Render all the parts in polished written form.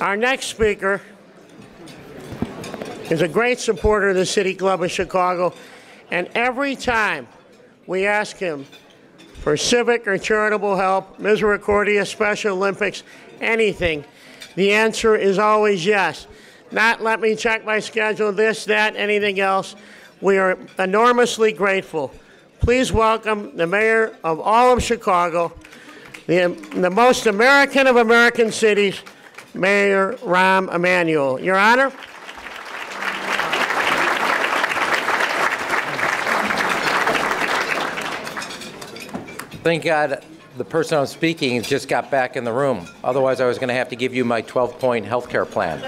Our next speaker is a great supporter of the City Club of Chicago, and every time we ask him for civic or charitable help, Misericordia, Special Olympics, anything, the answer is always yes. Not let me check my schedule, this, that, anything else. We are enormously grateful. Please welcome the mayor of all of Chicago, the most American of American cities, Mayor Rahm Emanuel. Your Honor. Thank God the person I'm speaking just got back in the room. Otherwise, I was going to have to give you my 12-point health care plan.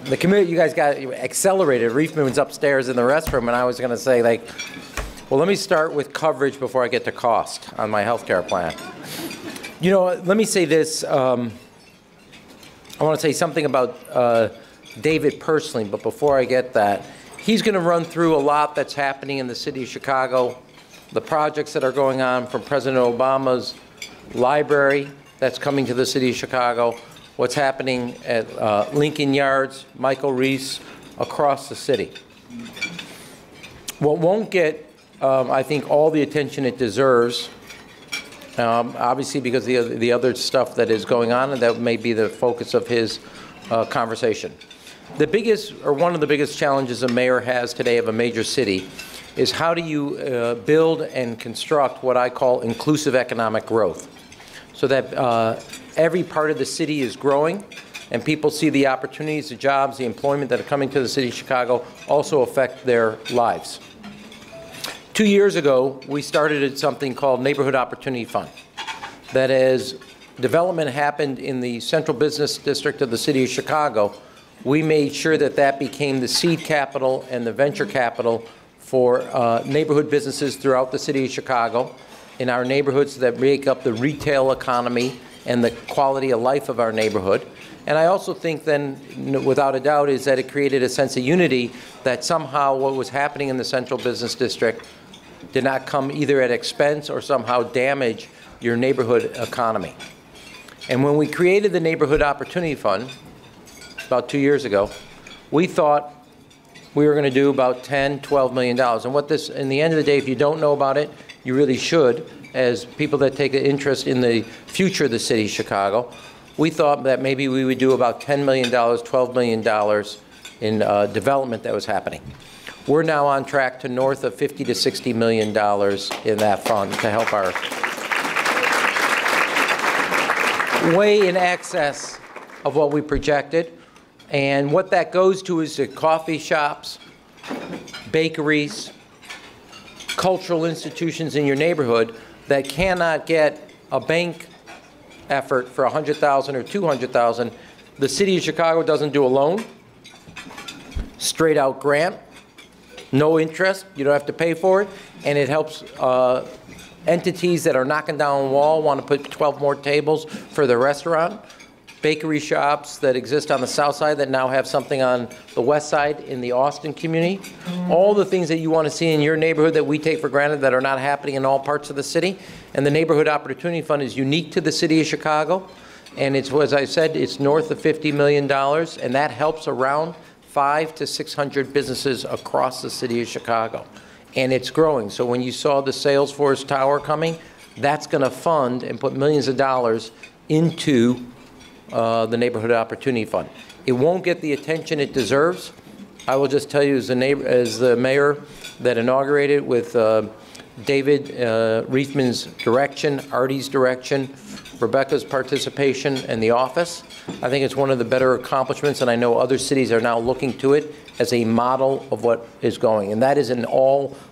The committee, you guys got accelerated. Reifman was upstairs in the restroom, and I was going to say, like, well, let me start with coverage before I get to cost on my health care plan. You know, let me say this. I want to say something about David personally, but before I get that, he's going to run through a lot that's happening in the city of Chicago, the projects that are going on from President Obama's library that's coming to the city of Chicago, what's happening at Lincoln Yards, Michael Reese, across the city. What won't get, I think, all the attention it deserves, obviously because the other stuff that is going on, and that may be the focus of his conversation. The biggest, or one of the biggest challenges a mayor has today of a major city is how do you build and construct what I call inclusive economic growth, so that every part of the city is growing and people see the opportunities, the jobs, the employment that are coming to the city of Chicago also affect their lives. 2 years ago, we started something called Neighborhood Opportunity Fund. That is, development happened in the central business district of the city of Chicago. We made sure that that became the seed capital and the venture capital for neighborhood businesses throughout the city of Chicago, in our neighborhoods that make up the retail economy and the quality of life of our neighborhood. And I also think then, without a doubt, is that it created a sense of unity that somehow what was happening in the central business district did not come either at expense or somehow damage your neighborhood economy. And when we created the Neighborhood Opportunity Fund about 2 years ago, we thought we were going to do about $10, $12 million. And what this, in the end of the day, if you don't know about it, you really should, as people that take an interest in the future of the city of Chicago. We thought that maybe we would do about $10 million, $12 million in development that was happening. We're now on track to north of $50 to $60 million in that fund to help our way in excess of what we projected. And what that goes to is the coffee shops, bakeries, cultural institutions in your neighborhood that cannot get a bank effort for $100,000 or $200,000. The city of Chicago doesn't do a loan, straight out grant, no interest, you don't have to pay for it, and it helps entities that are knocking down a wall, want to put 12 more tables for the restaurant, bakery shops that exist on the south side that now have something on the west side in the Austin community. All the things that you want to see in your neighborhood that we take for granted that are not happening in all parts of the city. And the Neighborhood Opportunity Fund is unique to the city of Chicago. And it's, as I said, it's north of $50 million, and that helps around 500 to 600 businesses across the city of Chicago. And it's growing. So when you saw the Salesforce Tower coming, that's going to fund and put millions of dollars into the Neighborhood Opportunity Fund. It won't get the attention it deserves. I will just tell you, as the mayor that inaugurated with David Reifman's direction, Artie's direction, Rebecca's participation, and the office, I think it's one of the better accomplishments, and I know other cities are now looking to it as a model of what is going. And that is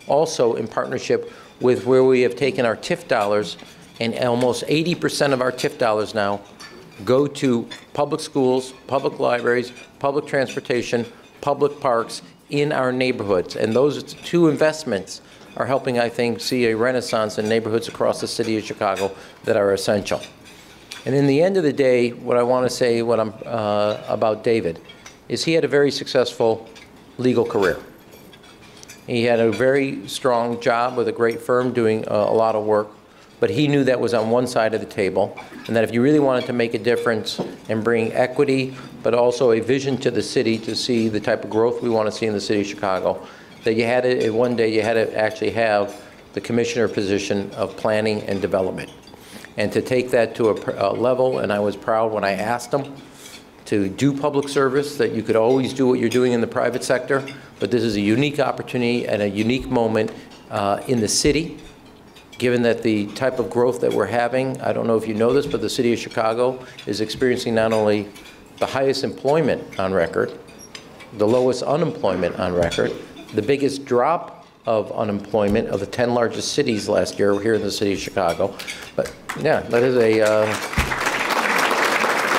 also in partnership with where we have taken our TIF dollars, and almost 80% of our TIF dollars now go to public schools, public libraries, public transportation, public parks in our neighborhoods. And those two investments are helping, I think, see a renaissance in neighborhoods across the city of Chicago that are essential. And in the end of the day, what I want to say about David is he had a very successful legal career. He had a very strong job with a great firm doing a lot of work. but he knew that was on one side of the table, and that if you really wanted to make a difference and bring equity, but also a vision to the city to see the type of growth we want to see in the city of Chicago, that you had to, one day you had to actually have the commissioner position of planning and development. And to take that to a level, and I was proud when I asked him to do public service, that you could always do what you're doing in the private sector, but this is a unique opportunity and a unique moment in the city, given that the type of growth that we're having. I don't know if you know this, but the city of Chicago is experiencing not only the highest employment on record, the lowest unemployment on record, the biggest drop of unemployment of the 10 largest cities last year here in the city of Chicago. But yeah, that is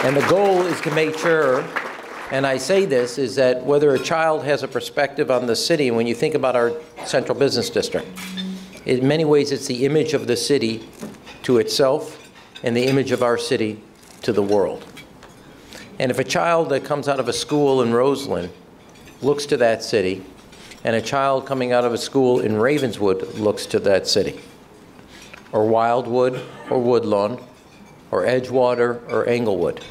and the goal is to make sure, and I say this, is that whether a child has a perspective on the city, and when you think about our central business district, in many ways it's the image of the city to itself and the image of our city to the world. And if a child that comes out of a school in Roseland looks to that city, and a child coming out of a school in Ravenswood looks to that city, or Wildwood, or Woodlawn, or Edgewater, or Englewood,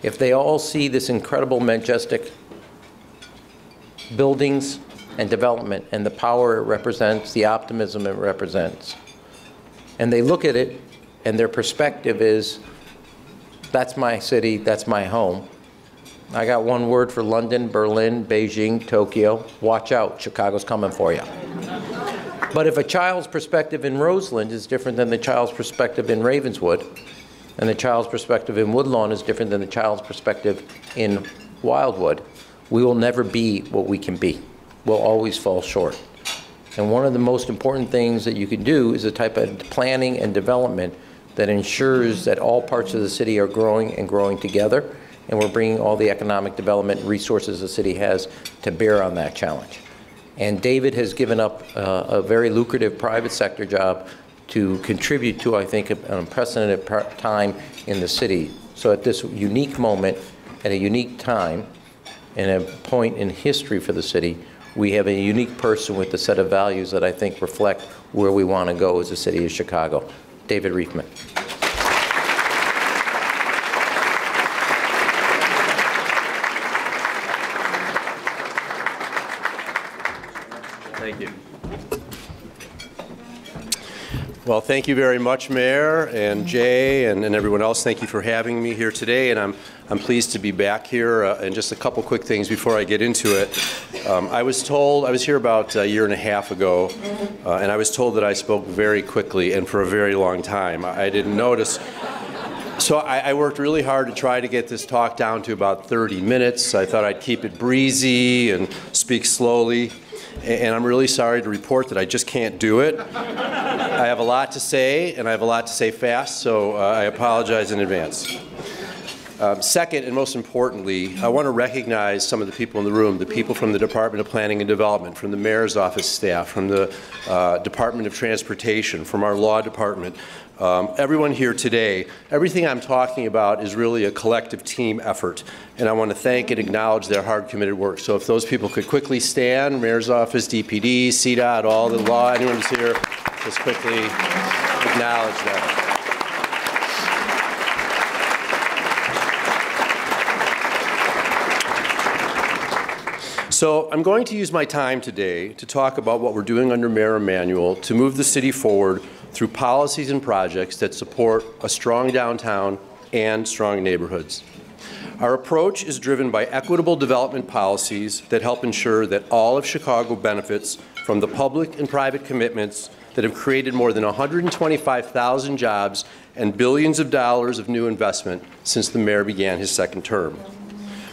if they all see this incredible, majestic buildings and development and the power it represents, the optimism it represents, and they look at it and their perspective is, that's my city, that's my home. I got one word for London, Berlin, Beijing, Tokyo. Watch out, Chicago's coming for you. But if a child's perspective in Roseland is different than the child's perspective in Ravenswood, and the child's perspective in Woodlawn is different than the child's perspective in Wildwood, we will never be what we can be. We'll always fall short. And one of the most important things that you can do is a type of planning and development that ensures that all parts of the city are growing and growing together, and we're bringing all the economic development resources the city has to bear on that challenge. And David has given up a very lucrative private sector job to contribute to, I think, an unprecedented time in the city. So at this unique moment, at a unique time, and a point in history for the city, we have a unique person with a set of values that I think reflect where we want to go as a city of Chicago. David Reifman. Thank you. Well, thank you very much, Mayor and Jay and everyone else. Thank you for having me here today, and I'm pleased to be back here. And just a couple quick things before I get into it. I was here about a year and a half ago, and I was told that I spoke very quickly and for a very long time. I didn't notice. So I worked really hard to try to get this talk down to about 30 minutes. I thought I'd keep it breezy and speak slowly. And I'm really sorry to report that I just can't do it. I have a lot to say, and I have a lot to say fast, so I apologize in advance. Second, and most importantly, I want to recognize some of the people in the room, the people from the Department of Planning and Development, from the Mayor's Office staff, from the Department of Transportation, from our law department. Everyone here today, everything I'm talking about is really a collective team effort, and I want to thank and acknowledge their hard, committed work. So if those people could quickly stand, Mayor's Office, DPD, CDOT, all the law, anyone who's here, just quickly acknowledge them. So I'm going to use my time today to talk about what we're doing under Mayor Emanuel to move the city forward through policies and projects that support a strong downtown and strong neighborhoods. Our approach is driven by equitable development policies that help ensure that all of Chicago benefits from the public and private commitments that have created more than 125,000 jobs and billions of dollars of new investment since the mayor began his second term.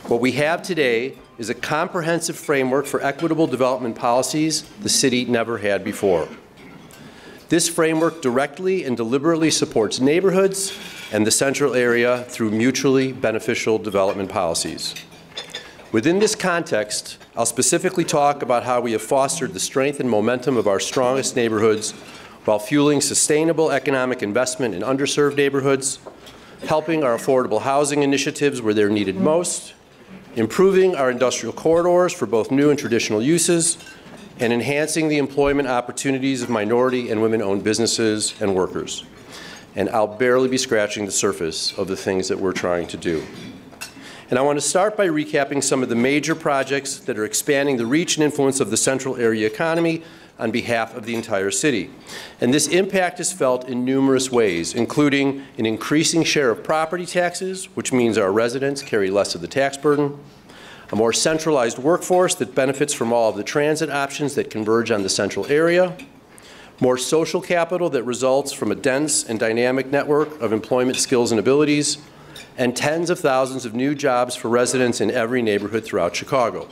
What we have today is a comprehensive framework for equitable development policies the city never had before. This framework directly and deliberately supports neighborhoods and the central area through mutually beneficial development policies. Within this context, I'll specifically talk about how we have fostered the strength and momentum of our strongest neighborhoods while fueling sustainable economic investment in underserved neighborhoods, helping our affordable housing initiatives where they're needed most, improving our industrial corridors for both new and traditional uses, and enhancing the employment opportunities of minority and women-owned businesses and workers. and I'll barely be scratching the surface of the things that we're trying to do. And I want to start by recapping some of the major projects that are expanding the reach and influence of the central area economy on behalf of the entire city. And this impact is felt in numerous ways, including an increasing share of property taxes, which means our residents carry less of the tax burden, a more centralized workforce that benefits from all of the transit options that converge on the central area, more social capital that results from a dense and dynamic network of employment skills and abilities, and tens of thousands of new jobs for residents in every neighborhood throughout Chicago.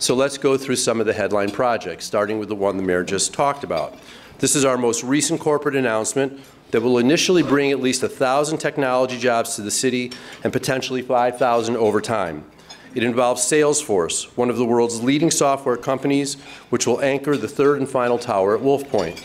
So let's go through some of the headline projects, starting with the one the mayor just talked about. This is our most recent corporate announcement that will initially bring at least 1,000 technology jobs to the city and potentially 5,000 over time. It involves Salesforce, one of the world's leading software companies, which will anchor the third and final tower at Wolf Point.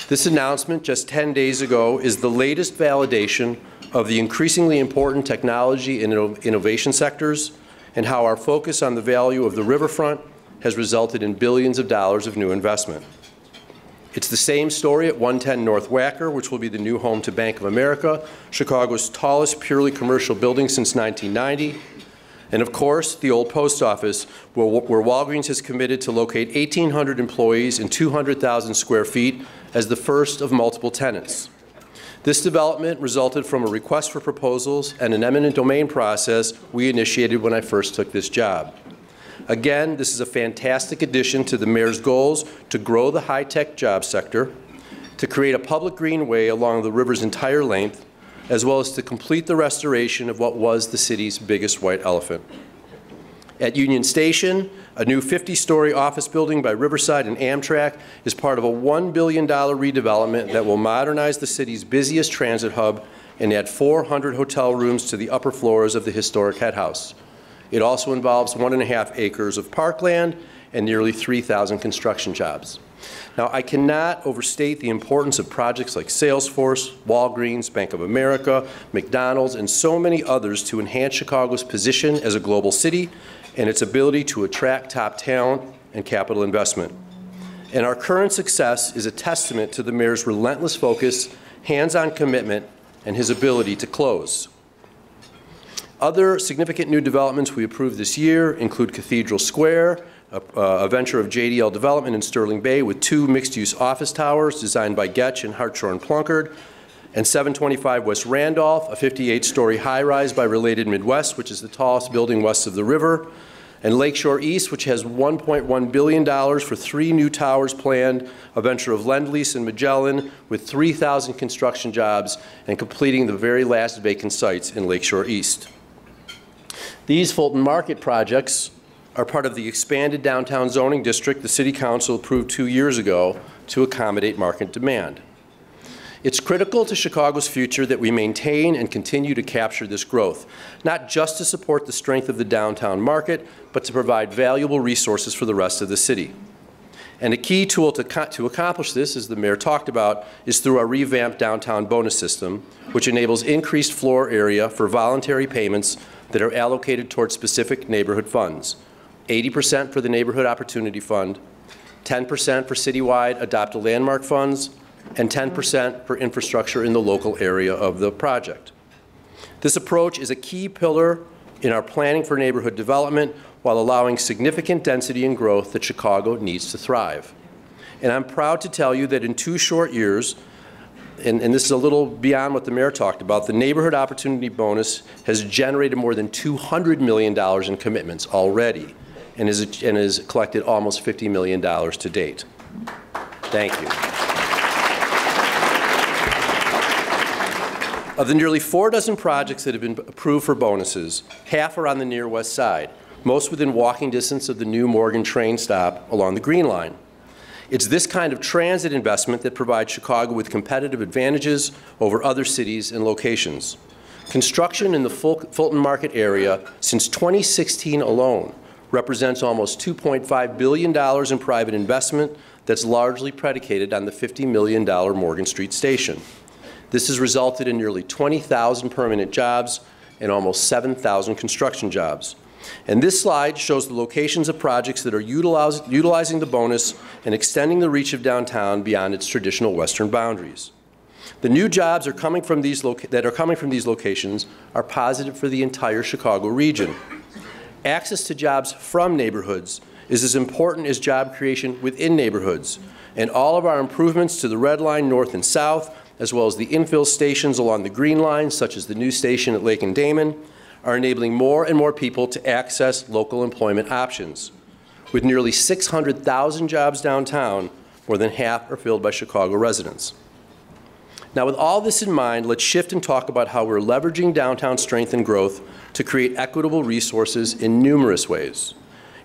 This announcement just 10 days ago is the latest validation of the increasingly important technology and innovation sectors and how our focus on the value of the riverfront has resulted in billions of dollars of new investment. It's the same story at 110 North Wacker, which will be the new home to Bank of America, Chicago's tallest purely commercial building since 1990. And of course, the old post office, where Walgreens has committed to locate 1,800 employees in 200,000 square feet as the first of multiple tenants. This development resulted from a request for proposals and an eminent domain process we initiated when I first took this job. Again, this is a fantastic addition to the mayor's goals to grow the high-tech job sector, to create a public greenway along the river's entire length, as well as to complete the restoration of what was the city's biggest white elephant. At Union Station, a new 50-story office building by Riverside and Amtrak is part of a $1 billion redevelopment that will modernize the city's busiest transit hub and add 400 hotel rooms to the upper floors of the historic head house. It also involves 1.5 acres of parkland and nearly 3,000 construction jobs. Now, I cannot overstate the importance of projects like Salesforce, Walgreens, Bank of America, McDonald's, and so many others to enhance Chicago's position as a global city and its ability to attract top talent and capital investment. And our current success is a testament to the mayor's relentless focus, hands-on commitment, and his ability to close. Other significant new developments we approved this year include Cathedral Square, a venture of JDL Development in Sterling Bay with 2 mixed-use office towers designed by Getch and Hartshorne Plunkard, and 725 West Randolph, a 58-story high-rise by Related Midwest, which is the tallest building west of the river, and Lakeshore East, which has $1.1 billion for 3 new towers planned, a venture of Lend-Lease and Magellan with 3,000 construction jobs and completing the very last vacant sites in Lakeshore East. These Fulton Market projects are part of the expanded downtown zoning district the City Council approved 2 years ago to accommodate market demand. It's critical to Chicago's future that we maintain and continue to capture this growth, not just to support the strength of the downtown market, but to provide valuable resources for the rest of the city. And a key tool to accomplish this, as the mayor talked about, is through our revamped downtown bonus system, which enables increased floor area for voluntary payments that are allocated towards specific neighborhood funds. 80% for the Neighborhood Opportunity Fund, 10% for citywide Adopt a Landmark funds, and 10% for infrastructure in the local area of the project. This approach is a key pillar in our planning for neighborhood development while allowing significant density and growth that Chicago needs to thrive. And I'm proud to tell you that in 2 short years, and this is a little beyond what the mayor talked about, the Neighborhood Opportunity Bonus has generated more than $200 million in commitments already and has collected almost $50 million to date. Thank you. Of the nearly 4 dozen projects that have been approved for bonuses, half are on the near west side, most within walking distance of the new Morgan train stop along the Green Line. It's this kind of transit investment that provides Chicago with competitive advantages over other cities and locations. Construction in the Fulton Market area since 2016 alone represents almost $2.5 billion in private investment that's largely predicated on the $50 million Morgan Street station. This has resulted in nearly 20,000 permanent jobs and almost 7,000 construction jobs. And this slide shows the locations of projects that are utilizing the bonus and extending the reach of downtown beyond its traditional western boundaries. The new jobs that are coming from these locations are positive for the entire Chicago region. Access to jobs from neighborhoods is as important as job creation within neighborhoods, and all of our improvements to the Red Line North and South, as well as the infill stations along the Green Line, such as the new station at Lake and Damon, are enabling more and more people to access local employment options. With nearly 600,000 jobs downtown, more than half are filled by Chicago residents. Now, with all this in mind, let's shift and talk about how we're leveraging downtown strength and growth to create equitable resources in numerous ways.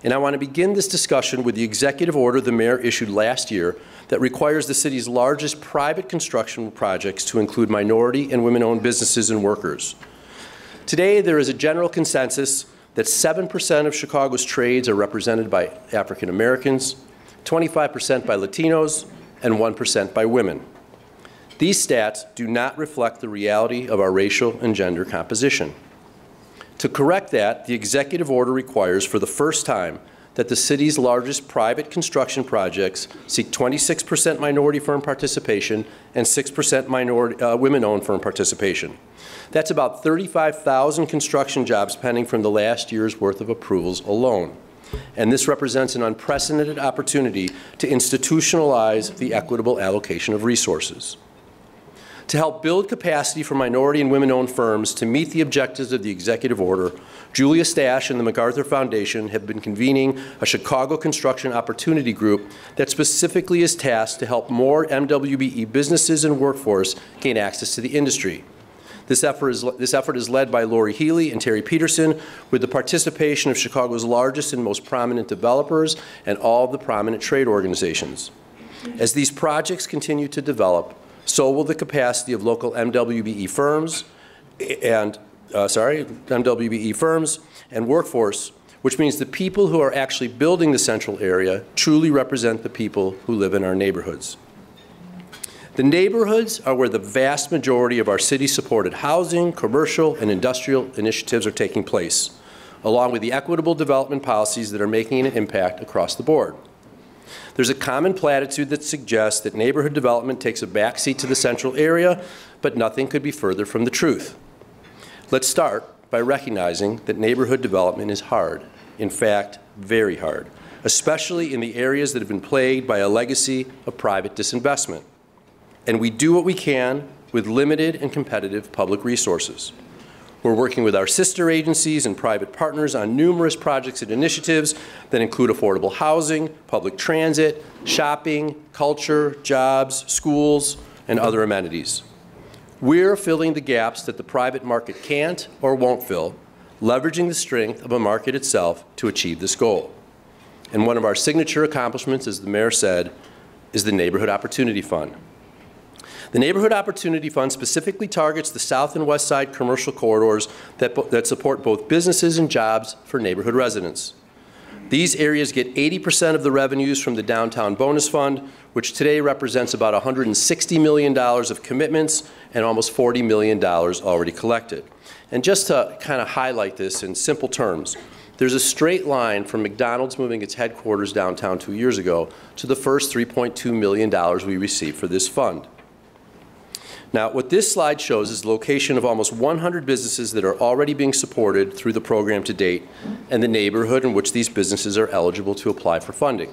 And I want to begin this discussion with the executive order the mayor issued last year that requires the city's largest private construction projects to include minority and women-owned businesses and workers. Today, there is a general consensus that 7% of Chicago's trades are represented by African Americans, 25% by Latinos, and 1% by women. These stats do not reflect the reality of our racial and gender composition. To correct that, the executive order requires for the first time that the city's largest private construction projects seek 26% minority firm participation and 6% women-owned firm participation. That's about 35,000 construction jobs pending from the last year's worth of approvals alone. And this represents an unprecedented opportunity to institutionalize the equitable allocation of resources. To help build capacity for minority and women-owned firms to meet the objectives of the executive order, Julia Stash and the MacArthur Foundation have been convening a Chicago Construction Opportunity Group that specifically is tasked to help more MWBE businesses and workforce gain access to the industry. This effort is led by Lori Healy and Terry Peterson, with the participation of Chicago's largest and most prominent developers and all of the prominent trade organizations. As these projects continue to develop, so will the capacity of local MWBE firms and workforce, which means the people who are actually building the central area truly represent the people who live in our neighborhoods. The neighborhoods are where the vast majority of our city-supported housing, commercial, and industrial initiatives are taking place, along with the equitable development policies that are making an impact across the board. There's a common platitude that suggests that neighborhood development takes a backseat to the central area, but nothing could be further from the truth. Let's start by recognizing that neighborhood development is hard, in fact, very hard, especially in the areas that have been plagued by a legacy of private disinvestment. And we do what we can with limited and competitive public resources. We're working with our sister agencies and private partners on numerous projects and initiatives that include affordable housing, public transit, shopping, culture, jobs, schools, and other amenities. We're filling the gaps that the private market can't or won't fill, leveraging the strength of a market itself to achieve this goal. And one of our signature accomplishments, as the mayor said, is the Neighborhood Opportunity Fund. The Neighborhood Opportunity Fund specifically targets the south and west side commercial corridors that support both businesses and jobs for neighborhood residents. These areas get 80% of the revenues from the Downtown Bonus Fund, which today represents about $160 million of commitments and almost $40 million already collected. And just to kind of highlight this in simple terms, there's a straight line from McDonald's moving its headquarters downtown 2 years ago to the first $3.2 million we received for this fund. Now, what this slide shows is the location of almost 100 businesses that are already being supported through the program to date and the neighborhood in which these businesses are eligible to apply for funding.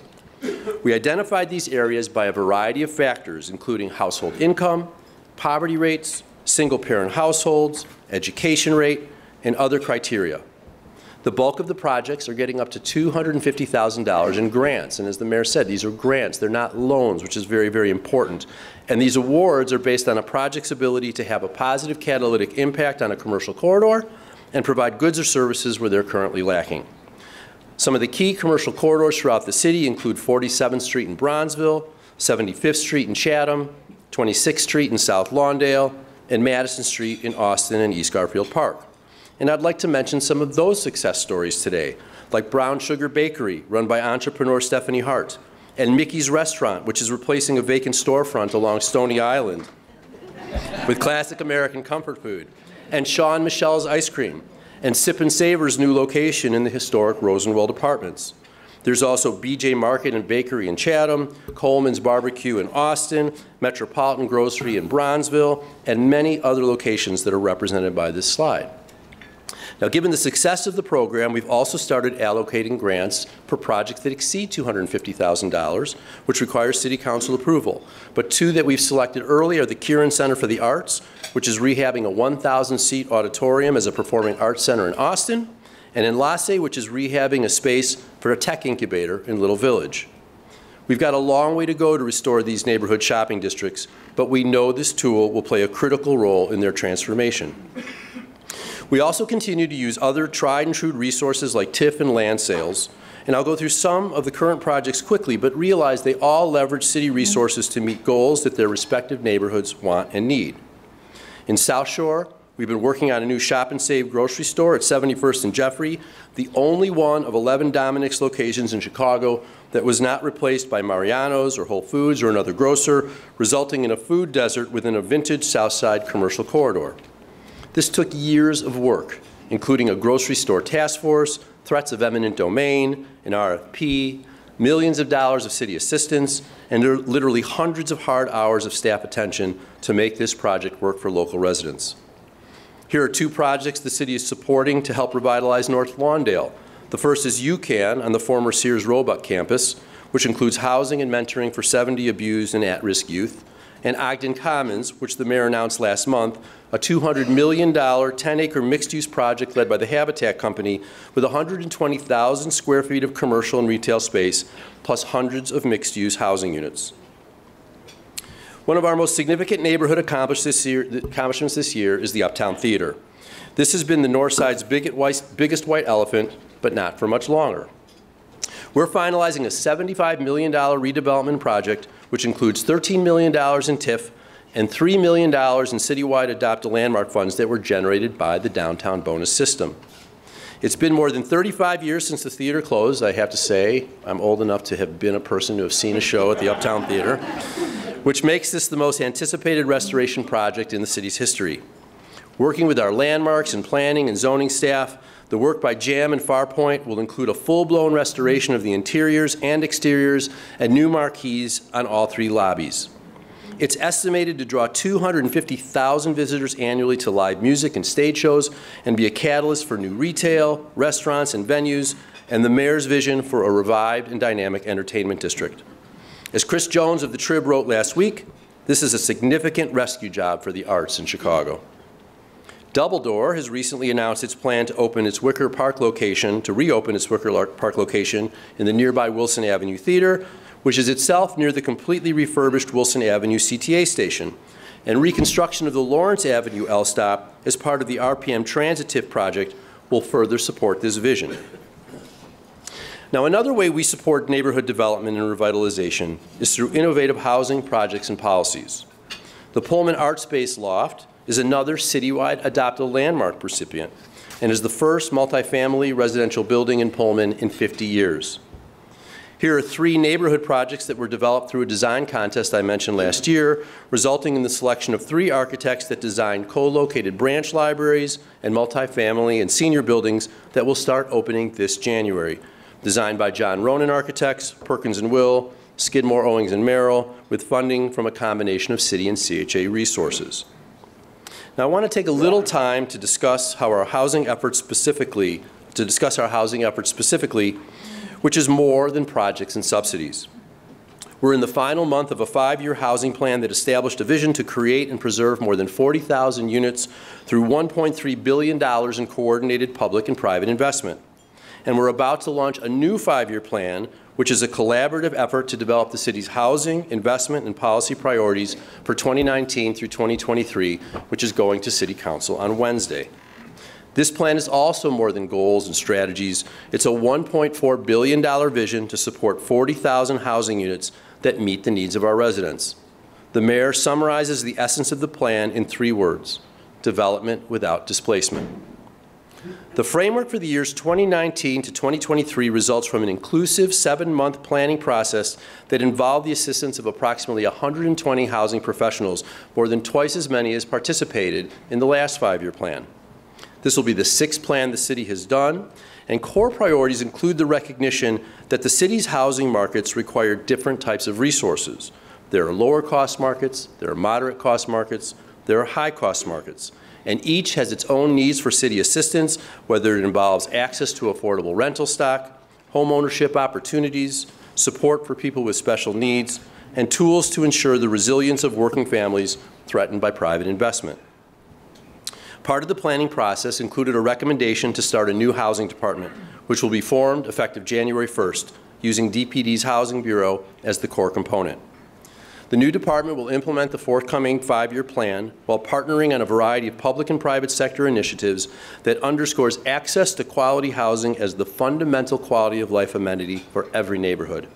We identified these areas by a variety of factors, including household income, poverty rates, single-parent households, education rate, and other criteria. The bulk of the projects are getting up to $250,000 in grants. And as the mayor said, these are grants. They're not loans, which is very, very important. And these awards are based on a project's ability to have a positive catalytic impact on a commercial corridor and provide goods or services where they're currently lacking. Some of the key commercial corridors throughout the city include 47th Street in Bronzeville, 75th Street in Chatham, 26th Street in South Lawndale, and Madison Street in Austin and East Garfield Park. And I'd like to mention some of those success stories today, like Brown Sugar Bakery, run by entrepreneur Stephanie Hart, and Mickey's Restaurant, which is replacing a vacant storefront along Stony Island with classic American comfort food, and Shaw and Michelle's Ice Cream, and Sip and Savor's new location in the historic Rosenwald Apartments. There's also BJ Market and Bakery in Chatham, Coleman's Barbecue in Austin, Metropolitan Grocery in Bronzeville, and many other locations that are represented by this slide. Now, given the success of the program, we've also started allocating grants for projects that exceed $250,000, which requires City Council approval. But two that we've selected early are the Kieran Center for the Arts, which is rehabbing a 1,000-seat auditorium as a performing arts center in Austin, and in Lasse, which is rehabbing a space for a tech incubator in Little Village. We've got a long way to go to restore these neighborhood shopping districts, but we know this tool will play a critical role in their transformation. We also continue to use other tried and true resources like TIF and land sales, and I'll go through some of the current projects quickly, but realize they all leverage city resources to meet goals that their respective neighborhoods want and need. In South Shore, we've been working on a new Shop and Save grocery store at 71st and Jeffrey, the only one of 11 Dominick's locations in Chicago that was not replaced by Mariano's or Whole Foods or another grocer, resulting in a food desert within a vintage Southside commercial corridor. This took years of work, including a grocery store task force, threats of eminent domain, an RFP, millions of dollars of city assistance, and literally hundreds of hard hours of staff attention to make this project work for local residents. Here are two projects the city is supporting to help revitalize North Lawndale. The first is UCAN on the former Sears Roebuck campus, which includes housing and mentoring for 70 abused and at-risk youth, and Ogden Commons, which the mayor announced last month, a $200 million 10-acre mixed-use project led by the Habitat Company with 120,000 square feet of commercial and retail space, plus hundreds of mixed-use housing units. One of our most significant neighborhood accomplishments this year is the Uptown Theatre. This has been the North Side's biggest white elephant, but not for much longer. We're finalizing a $75 million redevelopment project, which includes $13 million in TIF and $3 million in citywide Adopt a Landmark funds that were generated by the downtown bonus system. It's been more than 35 years since the theater closed. I have to say, I'm old enough to have been a person to have seen a show at the Uptown Theatre, which makes this the most anticipated restoration project in the city's history. Working with our landmarks and planning and zoning staff, the work by JAM and Farpoint will include a full-blown restoration of the interiors and exteriors and new marquees on all three lobbies. It's estimated to draw 250,000 visitors annually to live music and stage shows and be a catalyst for new retail, restaurants, and venues, and the mayor's vision for a revived and dynamic entertainment district. As Chris Jones of the Trib wrote last week, this is a significant rescue job for the arts in Chicago. Doubledore has recently announced its plan to reopen its Wicker Park location in the nearby Wilson Avenue Theater, which is itself near the completely refurbished Wilson Avenue CTA station. And reconstruction of the Lawrence Avenue L-stop as part of the RPM Transit TIF project will further support this vision. Now, another way we support neighborhood development and revitalization is through innovative housing projects and policies. The Pullman Art Space Loft is another citywide Adopt a Landmark recipient and is the first multifamily residential building in Pullman in 50 years. Here are 3 neighborhood projects that were developed through a design contest I mentioned last year, resulting in the selection of 3 architects that designed co-located branch libraries and multifamily and senior buildings that will start opening this January. Designed by John Ronan Architects, Perkins & Will, Skidmore, Owings & Merrill, with funding from a combination of city and CHA resources. Now, I want to take a little time to discuss our housing efforts specifically, which is more than projects and subsidies. We're in the final month of a 5-year housing plan that established a vision to create and preserve more than 40,000 units through $1.3 billion in coordinated public and private investment. And we're about to launch a new 5-year plan, which is a collaborative effort to develop the city's housing, investment, and policy priorities for 2019 through 2023, which is going to City Council on Wednesday. This plan is also more than goals and strategies. It's a $1.4 billion vision to support 40,000 housing units that meet the needs of our residents. The mayor summarizes the essence of the plan in 3 words: development without displacement. The framework for the years 2019 to 2023 results from an inclusive 7-month planning process that involved the assistance of approximately 120 housing professionals, more than twice as many as participated in the last 5-year plan. This will be the 6th plan the city has done, and core priorities include the recognition that the city's housing markets require different types of resources. There are lower cost markets, there are moderate cost markets, there are high cost markets, and each has its own needs for city assistance, whether it involves access to affordable rental stock, home ownership opportunities, support for people with special needs, and tools to ensure the resilience of working families threatened by private investment. Part of the planning process included a recommendation to start a new housing department, which will be formed effective January 1st, using DPD's Housing Bureau as the core component. The new department will implement the forthcoming 5-year plan while partnering on a variety of public and private sector initiatives that underscores access to quality housing as the fundamental quality of life amenity for every neighborhood.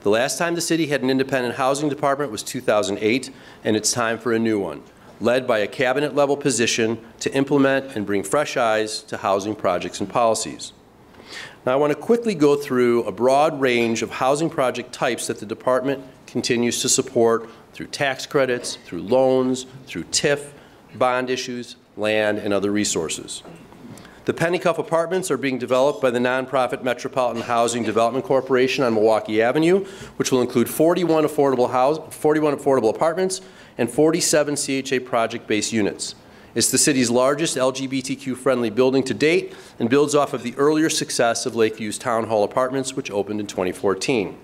The last time the city had an independent housing department was 2008, and it's time for a new one, led by a cabinet-level position to implement and bring fresh eyes to housing projects and policies. Now I want to quickly go through a broad range of housing project types that the department continues to support through tax credits, through loans, through TIF, bond issues, land, and other resources. The Pennycuff Apartments are being developed by the nonprofit Metropolitan Housing Development Corporation on Milwaukee Avenue, which will include 41 affordable apartments and 47 CHA project-based units. It's the city's largest LGBTQ-friendly building to date and builds off of the earlier success of Lakeview's Town Hall Apartments, which opened in 2014.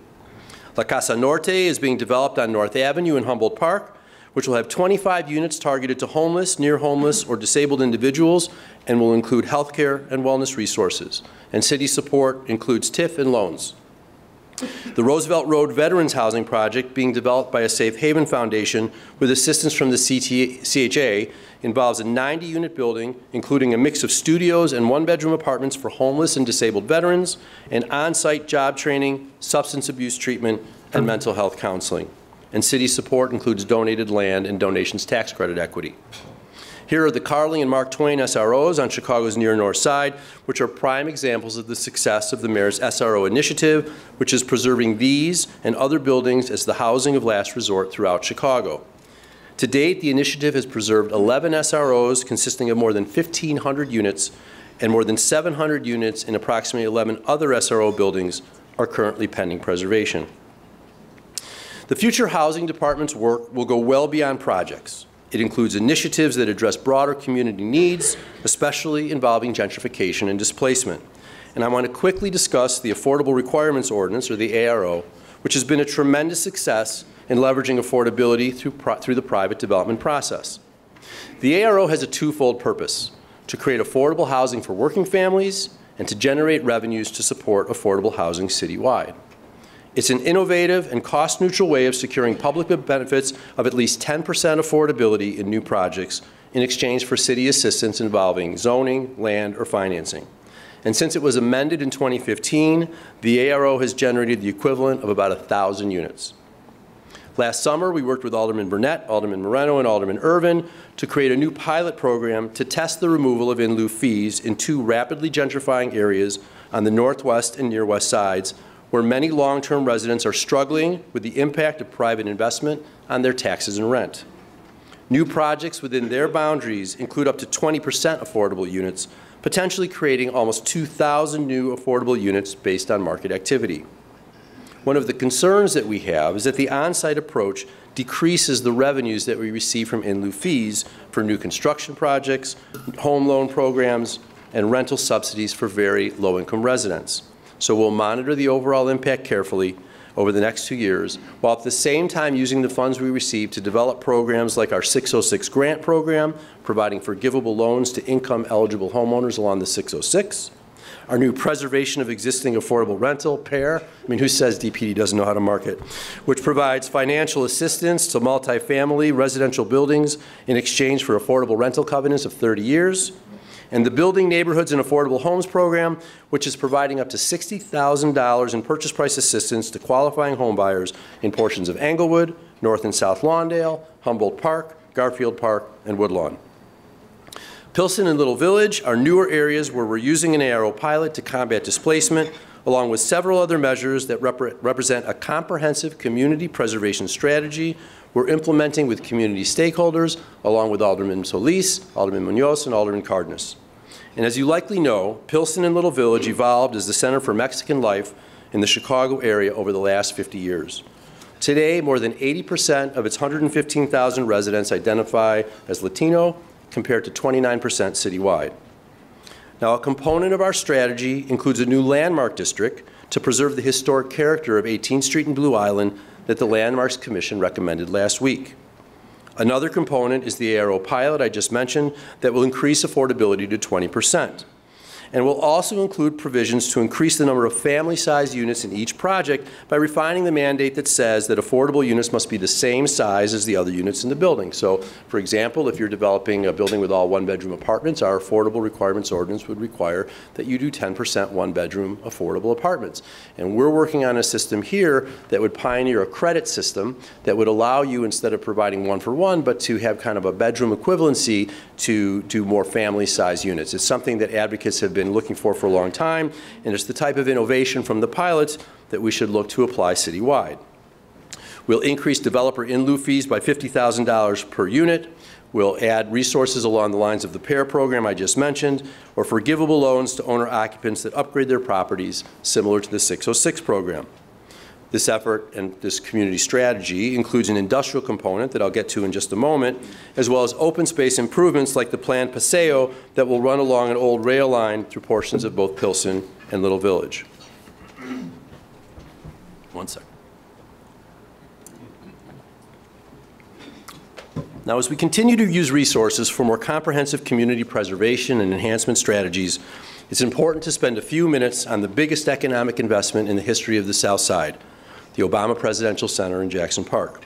La Casa Norte is being developed on North Avenue in Humboldt Park, which will have 25 units targeted to homeless, near homeless, or disabled individuals, and will include healthcare and wellness resources. And city support includes TIF and loans. The Roosevelt Road Veterans Housing Project, being developed by a Safe Haven Foundation with assistance from the CHA, involves a 90-unit building, including a mix of studios and one-bedroom apartments for homeless and disabled veterans, and on-site job training, substance abuse treatment, and mental health counseling. And city support includes donated land and donations tax credit equity. Here are the Carly and Mark Twain SROs on Chicago's near north side, which are prime examples of the success of the mayor's SRO initiative, which is preserving these and other buildings as the housing of last resort throughout Chicago. To date, the initiative has preserved 11 SROs consisting of more than 1,500 units, and more than 700 units in approximately 11 other SRO buildings are currently pending preservation. The future housing department's work will go well beyond projects. It includes initiatives that address broader community needs, especially involving gentrification and displacement. And I want to quickly discuss the Affordable Requirements Ordinance, or the ARO, which has been a tremendous success in leveraging affordability through the private development process. The ARO has a twofold purpose: to create affordable housing for working families and to generate revenues to support affordable housing citywide. It's an innovative and cost-neutral way of securing public benefits of at least 10% affordability in new projects in exchange for city assistance involving zoning, land, or financing. And since it was amended in 2015, the ARO has generated the equivalent of about 1,000 units. Last summer, we worked with Alderman Burnett, Alderman Moreno, and Alderman Irvin to create a new pilot program to test the removal of in-lieu fees in 2 rapidly gentrifying areas on the northwest and near west sides, where many long-term residents are struggling with the impact of private investment on their taxes and rent. New projects within their boundaries include up to 20% affordable units, potentially creating almost 2,000 new affordable units based on market activity. One of the concerns that we have is that the on-site approach decreases the revenues that we receive from in-lieu fees for new construction projects, home loan programs, and rental subsidies for very low-income residents. So we'll monitor the overall impact carefully over the next 2 years, while at the same time using the funds we receive to develop programs like our 606 grant program, providing forgivable loans to income-eligible homeowners along the 606, our new preservation of existing affordable rental, PAIR, I mean, who says DPD doesn't know how to market, which provides financial assistance to multifamily residential buildings in exchange for affordable rental covenants of 30 years, and the Building Neighborhoods and Affordable Homes program, which is providing up to $60,000 in purchase price assistance to qualifying homebuyers in portions of Englewood, North and South Lawndale, Humboldt Park, Garfield Park, and Woodlawn. Pilsen and Little Village are newer areas where we're using an ARO pilot to combat displacement, along with several other measures that represent a comprehensive community preservation strategy we're implementing with community stakeholders, along with Alderman Solis, Alderman Munoz, and Alderman Cardenas. And as you likely know, Pilsen and Little Village evolved as the center for Mexican life in the Chicago area over the last 50 years. Today, more than 80% of its 115,000 residents identify as Latino, compared to 29% citywide. Now, a component of our strategy includes a new landmark district to preserve the historic character of 18th Street and Blue Island that the Landmarks Commission recommended last week. Another component is the ARO pilot I just mentioned that will increase affordability to 20%. And will also include provisions to increase the number of family-sized units in each project by refining the mandate that says that affordable units must be the same size as the other units in the building. So, for example, if you're developing a building with all one-bedroom apartments, our affordable requirements ordinance would require that you do 10% one-bedroom affordable apartments. And we're working on a system here that would pioneer a credit system that would allow you, instead of providing one-for-one, but to have kind of a bedroom equivalency to do more family-sized units. It's something that advocates have been looking for a long time, and it's the type of innovation from the pilots that we should look to apply citywide. We'll increase developer in lieu fees by $50,000 per unit. We'll add resources along the lines of the PAIR program I just mentioned, or forgivable loans to owner occupants that upgrade their properties, similar to the 606 program. This effort and this community strategy includes an industrial component that I'll get to in just a moment, as well as open space improvements like the planned Paseo that will run along an old rail line through portions of both Pilsen and Little Village. One second. Now, as we continue to use resources for more comprehensive community preservation and enhancement strategies, it's important to spend a few minutes on the biggest economic investment in the history of the South Side, the Obama Presidential Center in Jackson Park.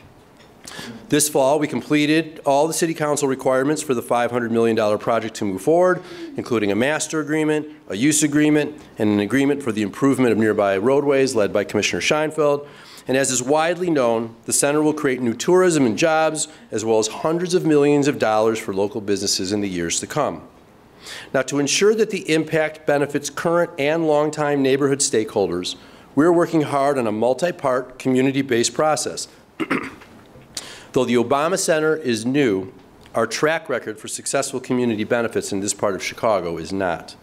This fall, we completed all the City Council requirements for the $500 million project to move forward, including a master agreement, a use agreement, and an agreement for the improvement of nearby roadways led by Commissioner Scheinfeld. And as is widely known, the center will create new tourism and jobs, as well as hundreds of millions of dollars for local businesses in the years to come. Now, to ensure that the impact benefits current and longtime neighborhood stakeholders, we're working hard on a multi-part, community-based process. Though the Obama Center is new, our track record for successful community benefits in this part of Chicago is not.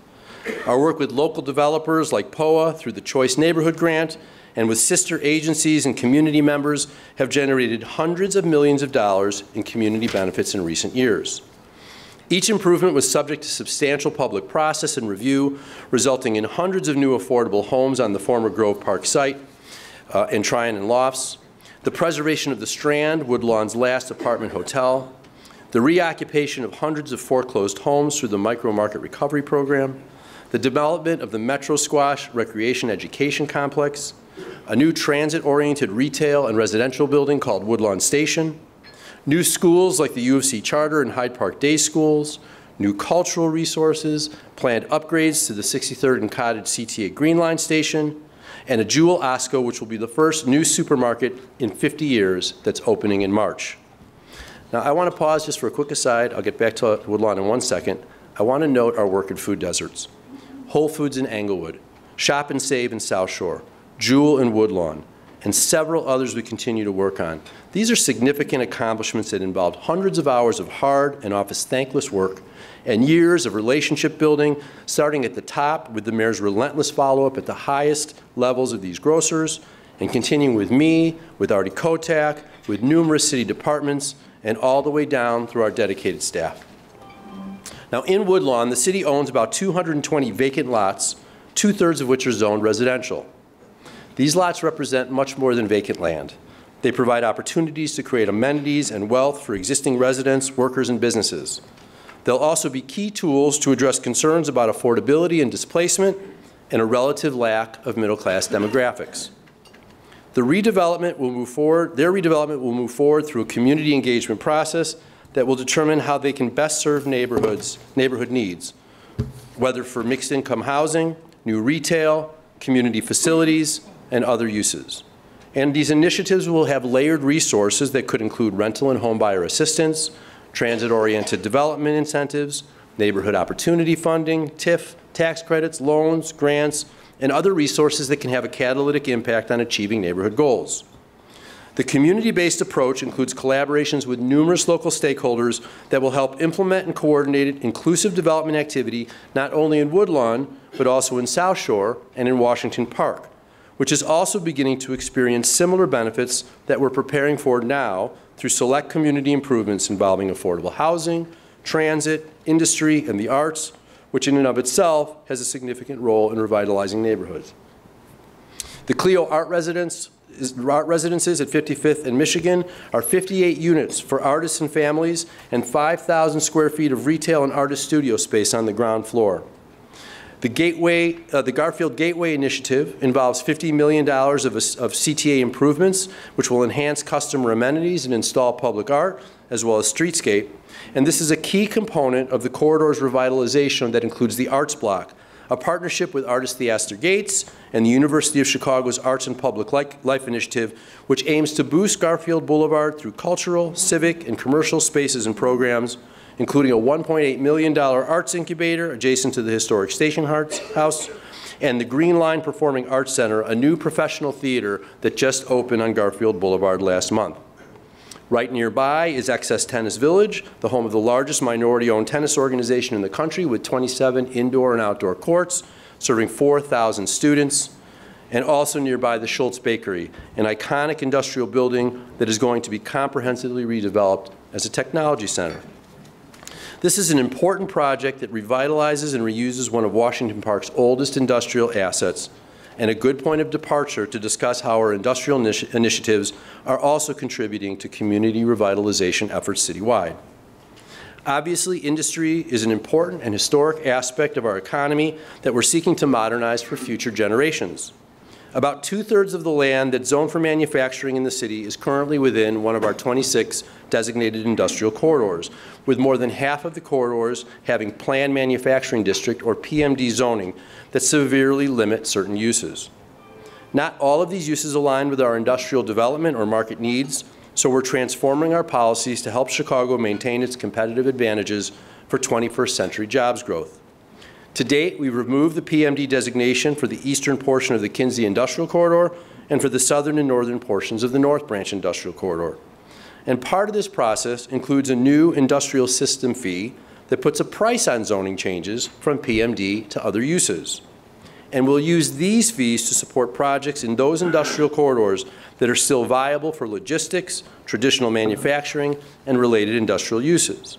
Our work with local developers like POA through the Choice Neighborhood Grant and with sister agencies and community members have generated hundreds of millions of dollars in community benefits in recent years. Each improvement was subject to substantial public process and review, resulting in hundreds of new affordable homes on the former Grove Park site in Tryon and Lofts, the preservation of the Strand, Woodlawn's last apartment hotel, the reoccupation of hundreds of foreclosed homes through the Micro Market Recovery Program, the development of the Metro Squash Recreation Education Complex, a new transit-oriented retail and residential building called Woodlawn Station, new schools like the U of C Charter and Hyde Park Day Schools, new cultural resources, planned upgrades to the 63rd and Cottage CTA Green Line Station, and a Jewel Osco, which will be the first new supermarket in 50 years that's opening in March. Now, I want to pause just for a quick aside. I'll get back to Woodlawn in 1 second. I want to note our work in food deserts. Whole Foods in Englewood, Shop and Save in South Shore, Jewel in Woodlawn, and several others we continue to work on. These are significant accomplishments that involved hundreds of hours of hard and often thankless work and years of relationship building, starting at the top with the mayor's relentless follow-up at the highest levels of these grocers, and continuing with me, with Artie Kotak, with numerous city departments, and all the way down through our dedicated staff. Now, in Woodlawn, the city owns about 220 vacant lots, 2/3 of which are zoned residential. These lots represent much more than vacant land. They provide opportunities to create amenities and wealth for existing residents, workers, and businesses. They'll also be key tools to address concerns about affordability and displacement and a relative lack of middle-class demographics. Their redevelopment will move forward through a community engagement process that will determine how they can best serve neighborhood needs, whether for mixed-income housing, new retail, community facilities, and other uses. And these initiatives will have layered resources that could include rental and homebuyer assistance, transit-oriented development incentives, neighborhood opportunity funding, TIF, tax credits, loans, grants, and other resources that can have a catalytic impact on achieving neighborhood goals. The community-based approach includes collaborations with numerous local stakeholders that will help implement and coordinate inclusive development activity not only in Woodlawn, but also in South Shore and in Washington Park, which is also beginning to experience similar benefits that we're preparing for now through select community improvements involving affordable housing, transit, industry, and the arts, which in and of itself has a significant role in revitalizing neighborhoods. The Clio Art Residences at 55th and Michigan are 58 units for artists and families and 5,000 square feet of retail and artist studio space on the ground floor. The Garfield Gateway Initiative involves $50 million of CTA improvements, which will enhance customer amenities and install public art, as well as streetscape. And this is a key component of the corridor's revitalization that includes the Arts Block, a partnership with Artist Theaster Gates and the University of Chicago's Arts and Public Life Initiative, which aims to boost Garfield Boulevard through cultural, civic, and commercial spaces and programs, including a $1.8 million arts incubator adjacent to the historic Station House, and the Green Line Performing Arts Center, a new professional theater that just opened on Garfield Boulevard last month. Right nearby is Excess Tennis Village, the home of the largest minority-owned tennis organization in the country with 27 indoor and outdoor courts, serving 4,000 students. And also nearby the Schultz Bakery, an iconic industrial building that is going to be comprehensively redeveloped as a technology center. This is an important project that revitalizes and reuses one of Washington Park's oldest industrial assets, and a good point of departure to discuss how our industrial initiatives are also contributing to community revitalization efforts citywide. Obviously, industry is an important and historic aspect of our economy that we're seeking to modernize for future generations. About 2/3 of the land that's zoned for manufacturing in the city is currently within one of our 26 designated industrial corridors, with more than half of the corridors having planned manufacturing district or PMD zoning that severely limit certain uses. Not all of these uses align with our industrial development or market needs, so we're transforming our policies to help Chicago maintain its competitive advantages for 21st century jobs growth. To date, we've removed the PMD designation for the eastern portion of the Kinsey Industrial Corridor and for the southern and northern portions of the North Branch Industrial Corridor. And part of this process includes a new industrial system fee that puts a price on zoning changes from PMD to other uses. And we'll use these fees to support projects in those industrial corridors that are still viable for logistics, traditional manufacturing, and related industrial uses.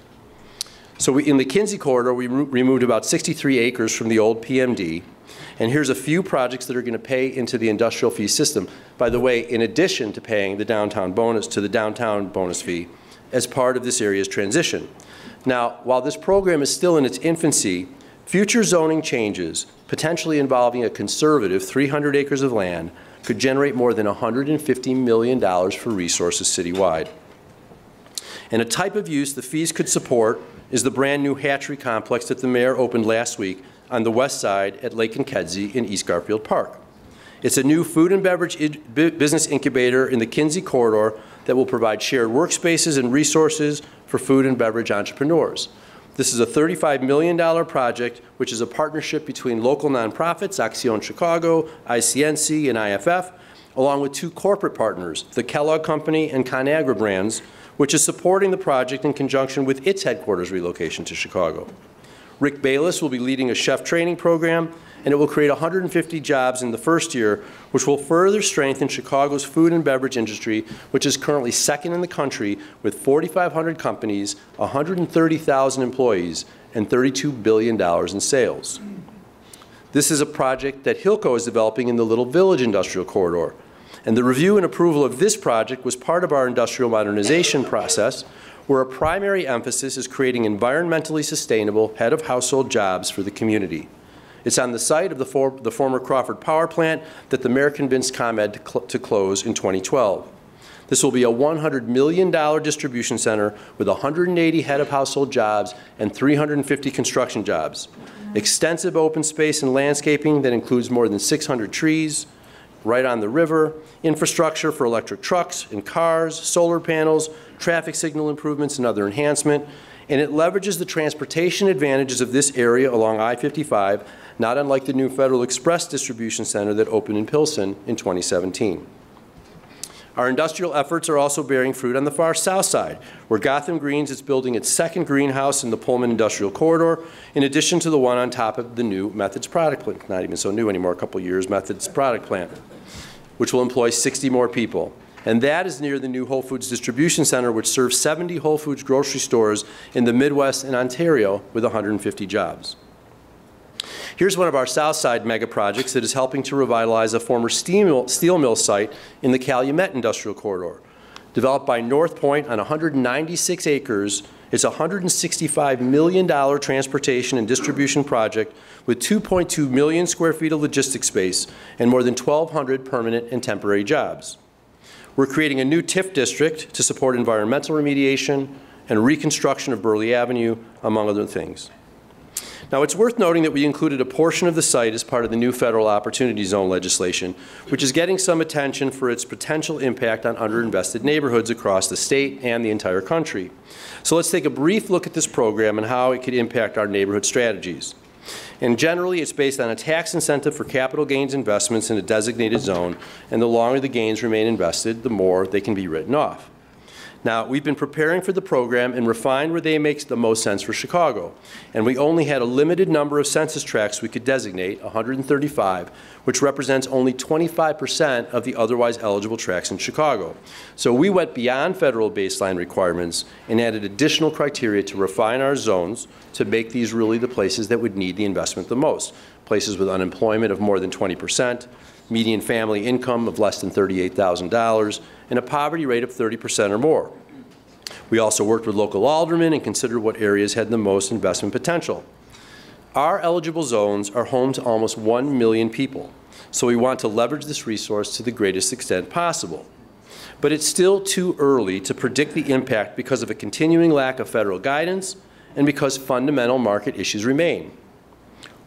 So in the Kinsey corridor, we removed about 63 acres from the old PMD, and here's a few projects that are going to pay into the industrial fee system. By the way, in addition to paying the downtown bonus fee as part of this area's transition. Now, while this program is still in its infancy, future zoning changes, potentially involving a conservative 300 acres of land, could generate more than $150 million for resources citywide. And a type of use the fees could support is the brand new hatchery complex that the mayor opened last week on the west side at Lake and Kedzie in East Garfield Park. It's a new food and beverage business incubator in the Kinsey corridor that will provide shared workspaces and resources for food and beverage entrepreneurs. This is a $35 million project, which is a partnership between local nonprofits, Acción Chicago, ICNC, and IFF, along with two corporate partners, the Kellogg Company and ConAgra Brands, which is supporting the project in conjunction with its headquarters relocation to Chicago. Rick Bayless will be leading a chef training program, and it will create 150 jobs in the first year, which will further strengthen Chicago's food and beverage industry, which is currently second in the country with 4,500 companies, 130,000 employees, and $32 billion in sales. This is a project that Hilco is developing in the Little Village Industrial Corridor. And the review and approval of this project was part of our industrial modernization process, where a primary emphasis is creating environmentally sustainable head-of-household jobs for the community. It's on the site of the former Crawford Power Plant that the mayor convinced ComEd to close in 2012. This will be a $100 million distribution center with 180 head-of-household jobs and 350 construction jobs. Extensive open space and landscaping that includes more than 600 trees, right on the river, infrastructure for electric trucks and cars, solar panels, traffic signal improvements, and other enhancement. And it leverages the transportation advantages of this area along I-55, not unlike the new Federal Express distribution center that opened in Pilsen in 2017. Our industrial efforts are also bearing fruit on the far south side, where Gotham Greens is building its second greenhouse in the Pullman Industrial Corridor, in addition to the one on top of the new Methods product plant, not even so new anymore, a couple years, Methods product plant, which will employ 60 more people. And that is near the new Whole Foods Distribution Center, which serves 70 Whole Foods grocery stores in the Midwest and Ontario with 150 jobs. Here's one of our South Side mega projects that is helping to revitalize a former steel mill site in the Calumet Industrial Corridor. Developed by North Point on 196 acres, it's a $165 million transportation and distribution project with 2.2 million square feet of logistics space and more than 1,200 permanent and temporary jobs. We're creating a new TIF district to support environmental remediation and reconstruction of Burley Avenue, among other things. Now, it's worth noting that we included a portion of the site as part of the new federal Opportunity Zone legislation, which is getting some attention for its potential impact on underinvested neighborhoods across the state and the entire country. So let's take a brief look at this program and how it could impact our neighborhood strategies. And generally, it's based on a tax incentive for capital gains investments in a designated zone, and the longer the gains remain invested, the more they can be written off. Now, we've been preparing for the program and refined where they make the most sense for Chicago. And we only had a limited number of census tracts we could designate, 135, which represents only 25% of the otherwise eligible tracts in Chicago. So we went beyond federal baseline requirements and added additional criteria to refine our zones to make these really the places that would need the investment the most. Places with unemployment of more than 20%, median family income of less than $38,000, and a poverty rate of 30% or more. We also worked with local aldermen and considered what areas had the most investment potential. Our eligible zones are home to almost 1 million people, so we want to leverage this resource to the greatest extent possible. But it's still too early to predict the impact because of a continuing lack of federal guidance and because fundamental market issues remain.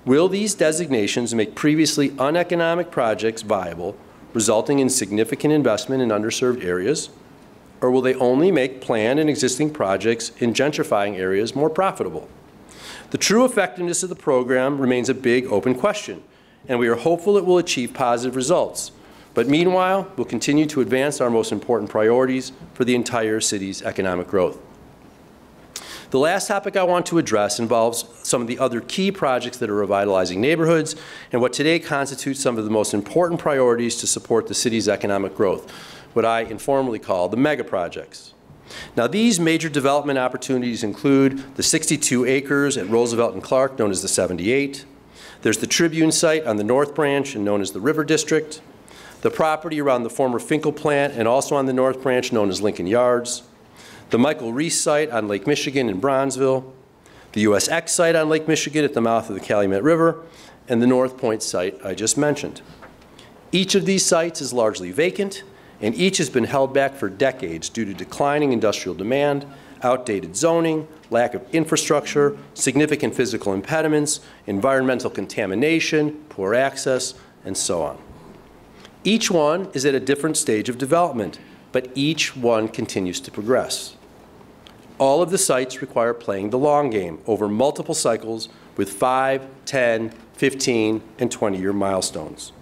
Will these designations make previously uneconomic projects viable, resulting in significant investment in underserved areas? Or will they only make planned and existing projects in gentrifying areas more profitable? The true effectiveness of the program remains a big open question, and we are hopeful it will achieve positive results. But meanwhile, we'll continue to advance our most important priorities for the entire city's economic growth. The last topic I want to address involves some of the other key projects that are revitalizing neighborhoods and what today constitutes some of the most important priorities to support the city's economic growth, what I informally call the mega projects. Now, these major development opportunities include the 62 acres at Roosevelt and Clark, known as the 78. There's the Tribune site on the North Branch and known as the River District. The property around the former Finkel plant and also on the North Branch known as Lincoln Yards. The Michael Reese site on Lake Michigan in Bronzeville, the USX site on Lake Michigan at the mouth of the Calumet River, and the North Point site I just mentioned. Each of these sites is largely vacant, and each has been held back for decades due to declining industrial demand, outdated zoning, lack of infrastructure, significant physical impediments, environmental contamination, poor access, and so on. Each one is at a different stage of development, but each one continues to progress. All of the sites require playing the long game over multiple cycles with 5, 10, 15, and 20-year milestones.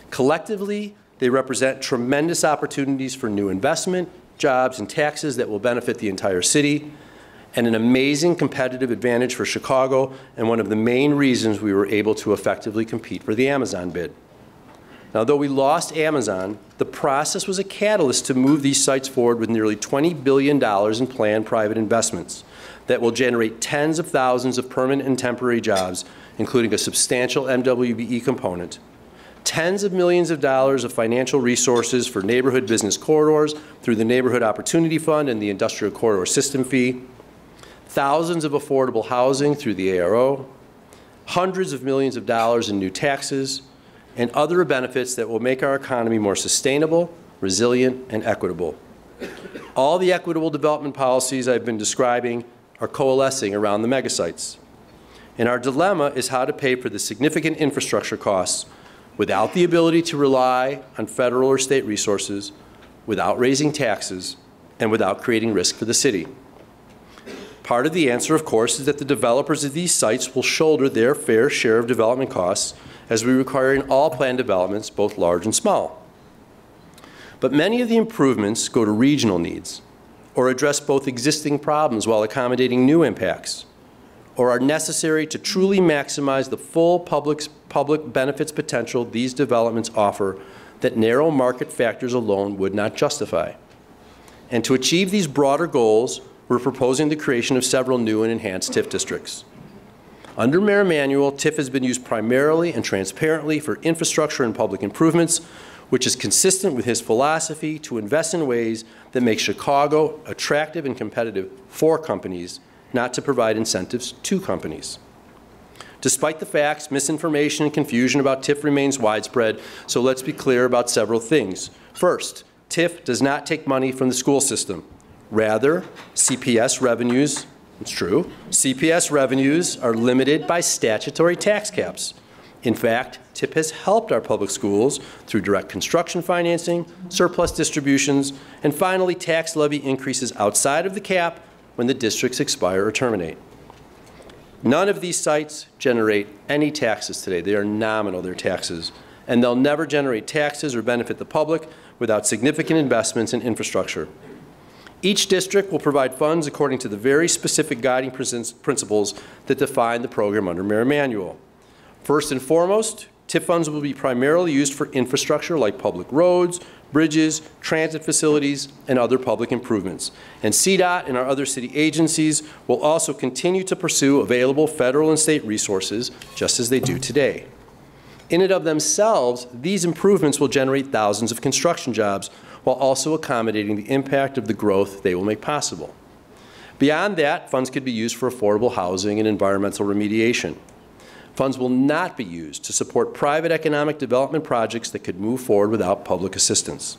Collectively, they represent tremendous opportunities for new investment, jobs, and taxes that will benefit the entire city, and an amazing competitive advantage for Chicago, and one of the main reasons we were able to effectively compete for the Amazon bid. Now, though we lost Amazon, the process was a catalyst to move these sites forward with nearly $20 billion in planned private investments that will generate tens of thousands of permanent and temporary jobs, including a substantial MWBE component, tens of millions of dollars of financial resources for neighborhood business corridors through the Neighborhood Opportunity Fund and the Industrial Corridor System Fee, thousands of affordable housing through the ARO, hundreds of millions of dollars in new taxes, and other benefits that will make our economy more sustainable, resilient, and equitable. All the equitable development policies I've been describing are coalescing around the megasites. And our dilemma is how to pay for the significant infrastructure costs without the ability to rely on federal or state resources, without raising taxes, and without creating risk for the city. Part of the answer, of course, is that the developers of these sites will shoulder their fair share of development costs, as we require in all planned developments, both large and small. But many of the improvements go to regional needs, or address both existing problems while accommodating new impacts, or are necessary to truly maximize the full public benefits potential these developments offer that narrow market factors alone would not justify. And to achieve these broader goals, we're proposing the creation of several new and enhanced TIF districts. Under Mayor Emanuel, TIF has been used primarily and transparently for infrastructure and public improvements, which is consistent with his philosophy to invest in ways that make Chicago attractive and competitive for companies, not to provide incentives to companies. Despite the facts, misinformation and confusion about TIF remains widespread, so let's be clear about several things. First, TIF does not take money from the school system. Rather, CPS revenues, it's true, CPS revenues are limited by statutory tax caps. In fact, TIF has helped our public schools through direct construction financing, surplus distributions, and finally tax levy increases outside of the cap when the districts expire or terminate. None of these sites generate any taxes today. They are nominal, their taxes, and they'll never generate taxes or benefit the public without significant investments in infrastructure. Each district will provide funds according to the very specific guiding principles that define the program under Mayor Emanuel. First and foremost, TIF funds will be primarily used for infrastructure like public roads, bridges, transit facilities, and other public improvements. And CDOT and our other city agencies will also continue to pursue available federal and state resources just as they do today. In and of themselves, these improvements will generate thousands of construction jobs while also accommodating the impact of the growth they will make possible. Beyond that, funds could be used for affordable housing and environmental remediation. Funds will not be used to support private economic development projects that could move forward without public assistance.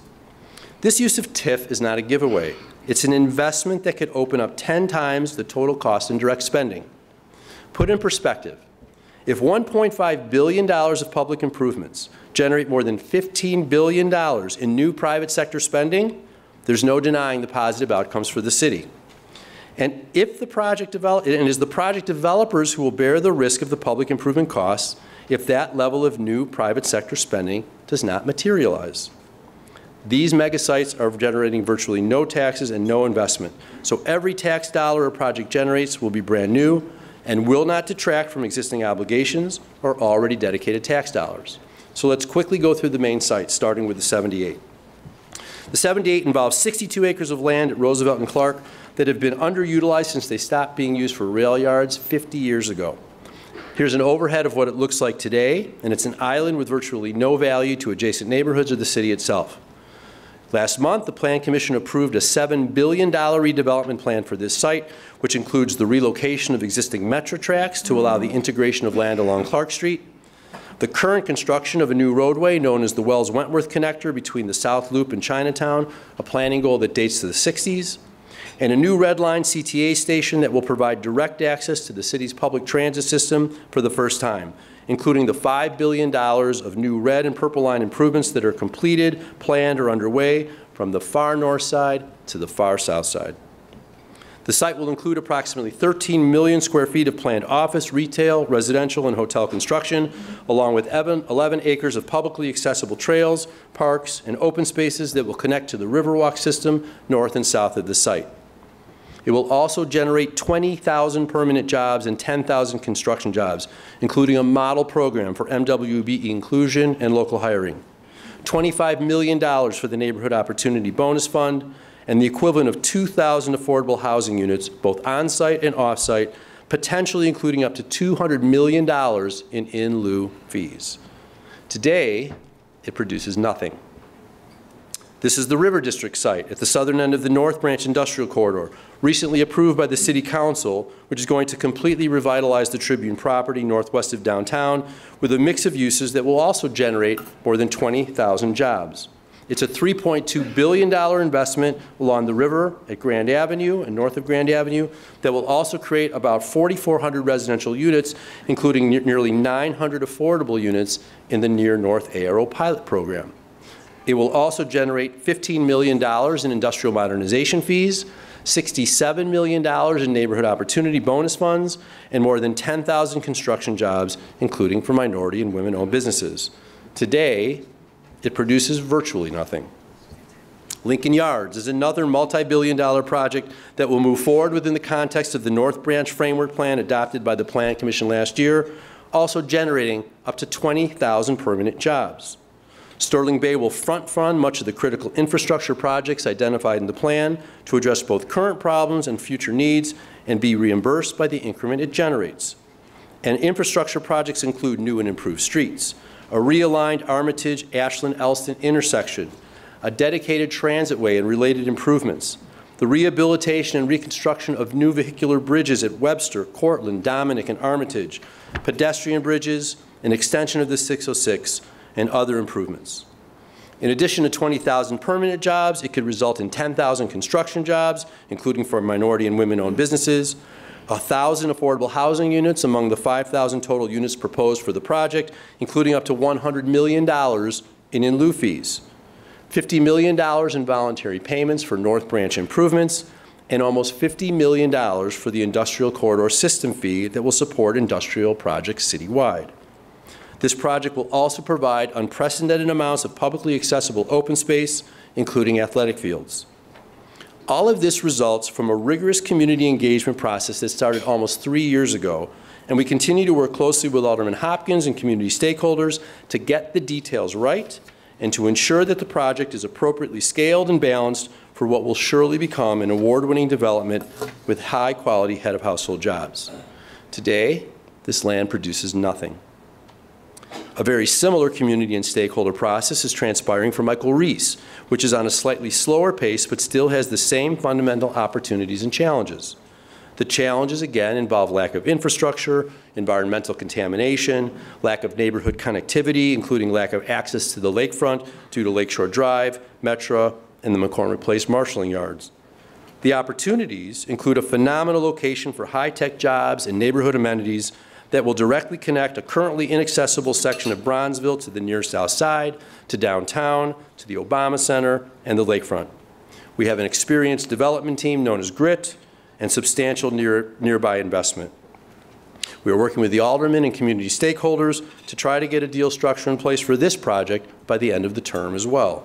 This use of TIF is not a giveaway. It's an investment that could open up 10 times the total cost in direct spending. Put in perspective, if $1.5 billion of public improvements generate more than $15 billion in new private sector spending, there's no denying the positive outcomes for the city. And if the project it is the project developers who will bear the risk of the public improvement costs if that level of new private sector spending does not materialize. These mega sites are generating virtually no taxes and no investment. So every tax dollar a project generates will be brand new and will not detract from existing obligations or already dedicated tax dollars. So let's quickly go through the main sites, starting with the 78. The 78 involves 62 acres of land at Roosevelt and Clark that have been underutilized since they stopped being used for rail yards 50 years ago. Here's an overhead of what it looks like today, and it's an island with virtually no value to adjacent neighborhoods or the city itself. Last month, the Plan Commission approved a $7 billion redevelopment plan for this site, which includes the relocation of existing metro tracks to allow the integration of land along Clark Street, the current construction of a new roadway known as the Wells-Wentworth Connector between the South Loop and Chinatown, a planning goal that dates to the 60s, and a new Red Line CTA station that will provide direct access to the city's public transit system for the first time, including the $5 billion of new Red and Purple Line improvements that are completed, planned, or underway from the far north side to the far south side. The site will include approximately 13 million square feet of planned office, retail, residential, and hotel construction, along with 11 acres of publicly accessible trails, parks, and open spaces that will connect to the Riverwalk system north and south of the site. It will also generate 20,000 permanent jobs and 10,000 construction jobs, including a model program for MWBE inclusion and local hiring, $25 million for the Neighborhood Opportunity Bonus Fund, and the equivalent of 2,000 affordable housing units, both on-site and off-site, potentially including up to $200 million in lieu fees. Today, it produces nothing. This is the River District site at the southern end of the North Branch Industrial Corridor, recently approved by the City Council, which is going to completely revitalize the Tribune property northwest of downtown with a mix of uses that will also generate more than 20,000 jobs. It's a $3.2 billion investment along the river at Grand Avenue and north of Grand Avenue that will also create about 4,400 residential units, including nearly 900 affordable units in the Near North ARO pilot program. It will also generate $15 million in industrial modernization fees, $67 million in neighborhood opportunity bonus funds, and more than 10,000 construction jobs, including for minority and women-owned businesses. Today, it produces virtually nothing. Lincoln Yards is another multi-billion-dollar project that will move forward within the context of the North Branch Framework Plan adopted by the Plan Commission last year, also generating up to 20,000 permanent jobs. Sterling Bay will front-fund much of the critical infrastructure projects identified in the plan to address both current problems and future needs and be reimbursed by the increment it generates. And infrastructure projects include new and improved streets, a realigned Armitage-Ashland-Elston intersection, a dedicated transitway and related improvements, the rehabilitation and reconstruction of new vehicular bridges at Webster, Cortland, Dominic, and Armitage, pedestrian bridges, an extension of the 606, and other improvements. In addition to 20,000 permanent jobs, it could result in 10,000 construction jobs, including for minority and women-owned businesses, 1,000 affordable housing units among the 5,000 total units proposed for the project, including up to $100 million in lieu fees, $50 million in voluntary payments for North Branch improvements, and almost $50 million for the industrial corridor system fee that will support industrial projects citywide. This project will also provide unprecedented amounts of publicly accessible open space, including athletic fields. All of this results from a rigorous community engagement process that started almost 3 years ago, and we continue to work closely with Alderman Hopkins and community stakeholders to get the details right and to ensure that the project is appropriately scaled and balanced for what will surely become an award-winning development with high-quality head-of-household jobs. Today, this land produces nothing. A very similar community and stakeholder process is transpiring for Michael Reese, which is on a slightly slower pace but still has the same fundamental opportunities and challenges. The challenges, again, involve lack of infrastructure, environmental contamination, lack of neighborhood connectivity, including lack of access to the lakefront due to Lakeshore Drive, Metro, and the McCormick Place marshalling yards. The opportunities include a phenomenal location for high-tech jobs and neighborhood amenities that will directly connect a currently inaccessible section of Bronzeville to the near south side, to downtown, to the Obama Center, and the lakefront. We have an experienced development team known as GRIT and substantial nearby investment. We are working with the aldermen and community stakeholders to try to get a deal structure in place for this project by the end of the term as well.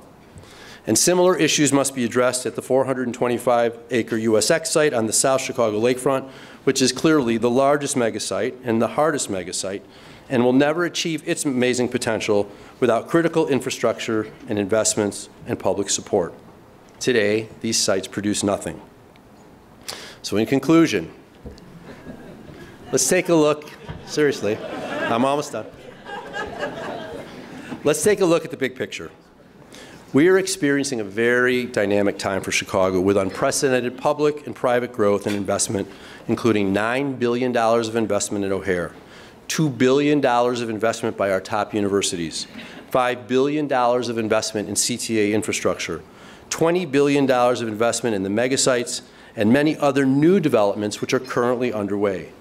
And similar issues must be addressed at the 425-acre USX site on the South Chicago lakefront, which is clearly the largest megasite and the hardest megasite, and will never achieve its amazing potential without critical infrastructure and investments and public support. Today, these sites produce nothing. So in conclusion, let's take a look, seriously, I'm almost done. Let's take a look at the big picture. We are experiencing a very dynamic time for Chicago with unprecedented public and private growth and investment, including $9 billion of investment in O'Hare, $2 billion of investment by our top universities, $5 billion of investment in CTA infrastructure, $20 billion of investment in the megasites, and many other new developments which are currently underway.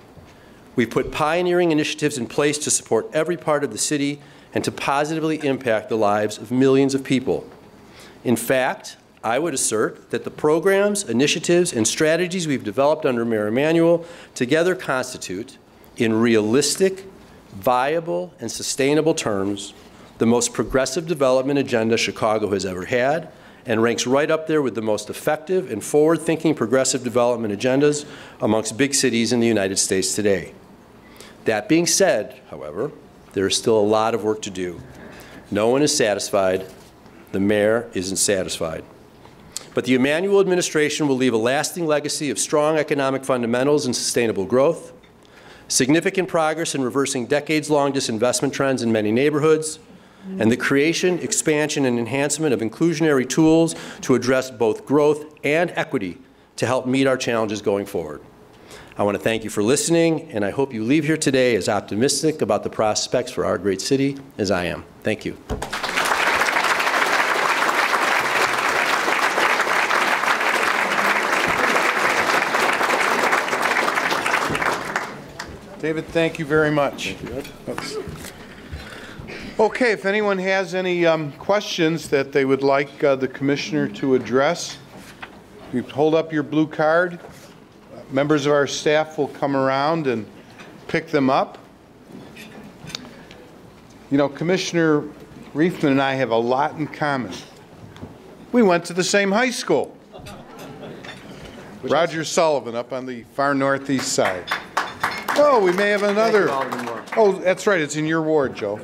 We've put pioneering initiatives in place to support every part of the city and to positively impact the lives of millions of people. In fact, I would assert that the programs, initiatives, and strategies we've developed under Mayor Emanuel together constitute, in realistic, viable, and sustainable terms, the most progressive development agenda Chicago has ever had, and ranks right up there with the most effective and forward-thinking progressive development agendas amongst big cities in the United States today. That being said, however, there is still a lot of work to do. No one is satisfied. The mayor isn't satisfied. But the Emanuel administration will leave a lasting legacy of strong economic fundamentals and sustainable growth, significant progress in reversing decades-long disinvestment trends in many neighborhoods, and the creation, expansion, and enhancement of inclusionary tools to address both growth and equity to help meet our challenges going forward. I want to thank you for listening, and I hope you leave here today as optimistic about the prospects for our great city as I am. Thank you. David, thank you very much. Okay, if anyone has any questions that they would like the commissioner to address, you hold up your blue card. Members of our staff will come around and pick them up. You know, Commissioner Reifman and I have a lot in common. We went to the same high school. Roger Sullivan up on the far northeast side. Oh, we may have another. Oh, that's right. It's in your ward, Joe.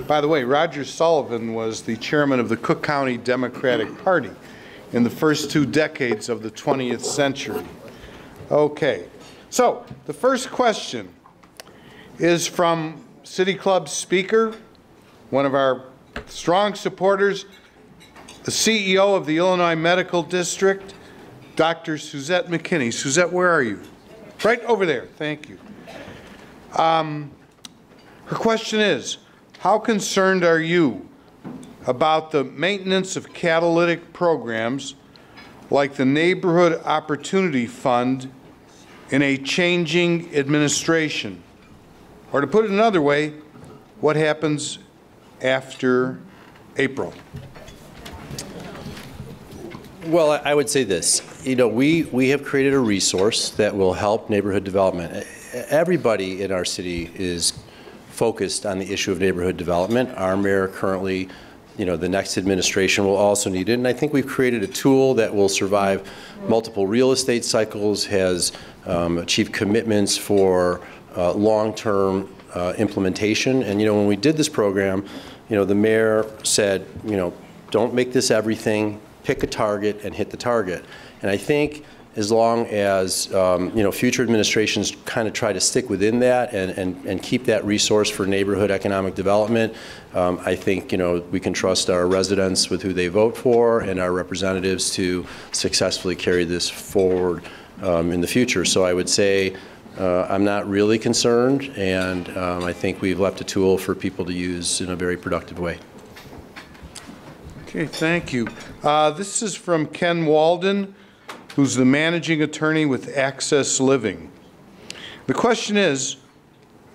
By the way, Roger Sullivan was the chairman of the Cook County Democratic Party in the first 2 decades of the 20th century. Okay. So, the first question is from City Club Speaker, one of our strong supporters, the CEO of the Illinois Medical District, Dr. Suzette McKinney. Suzette, where are you? Right over there. Thank you. Her question is, how concerned are you about the maintenance of catalytic programs like the Neighborhood Opportunity Fund in a changing administration? Or to put it another way, what happens after April? Well, I would say this. You know, we have created a resource that will help neighborhood development. Everybody in our city is focused on the issue of neighborhood development. Our mayor currently, you know, the next administration will also need it. And I think we've created a tool that will survive multiple real estate cycles, has achieved commitments for long-term implementation. And, you know, when we did this program, you know, the mayor said, you know, don't make this everything, pick a target and hit the target. And I think as long as you know, future administrations kind of try to stick within that and keep that resource for neighborhood economic development, I think, you know, we can trust our residents with who they vote for and our representatives to successfully carry this forward in the future. So I would say I'm not really concerned, and I think we've left a tool for people to use in a very productive way. Okay, thank you. This is from Ken Walden, who's the managing attorney with Access Living. The question is,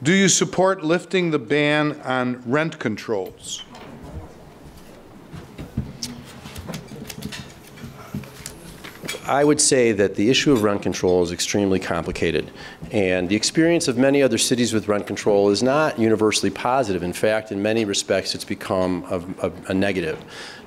do you support lifting the ban on rent controls? I would say that the issue of rent control is extremely complicated, and the experience of many other cities with rent control is not universally positive. In fact, in many respects, it's become a negative.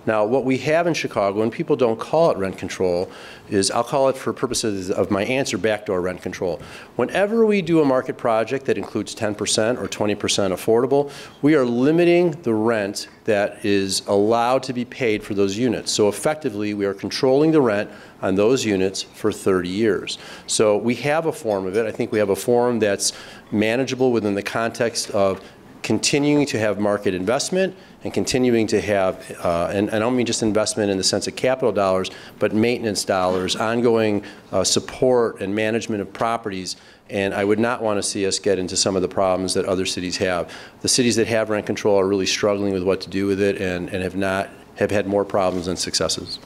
Now, what we have in Chicago, and people don't call it rent control, is, I'll call it for purposes of my answer, backdoor rent control. Whenever we do a market project that includes 10% or 20% affordable, we are limiting the rent that is allowed to be paid for those units. So effectively, we are controlling the rent on those units for 30 years. So we have a form of it. I think we have a form that's manageable within the context of continuing to have market investment and continuing to have, and I don't mean just investment in the sense of capital dollars, but maintenance dollars, ongoing support and management of properties. And I would not want to see us get into some of the problems that other cities have. The cities that have rent control are really struggling with what to do with it, and have had more problems than successes.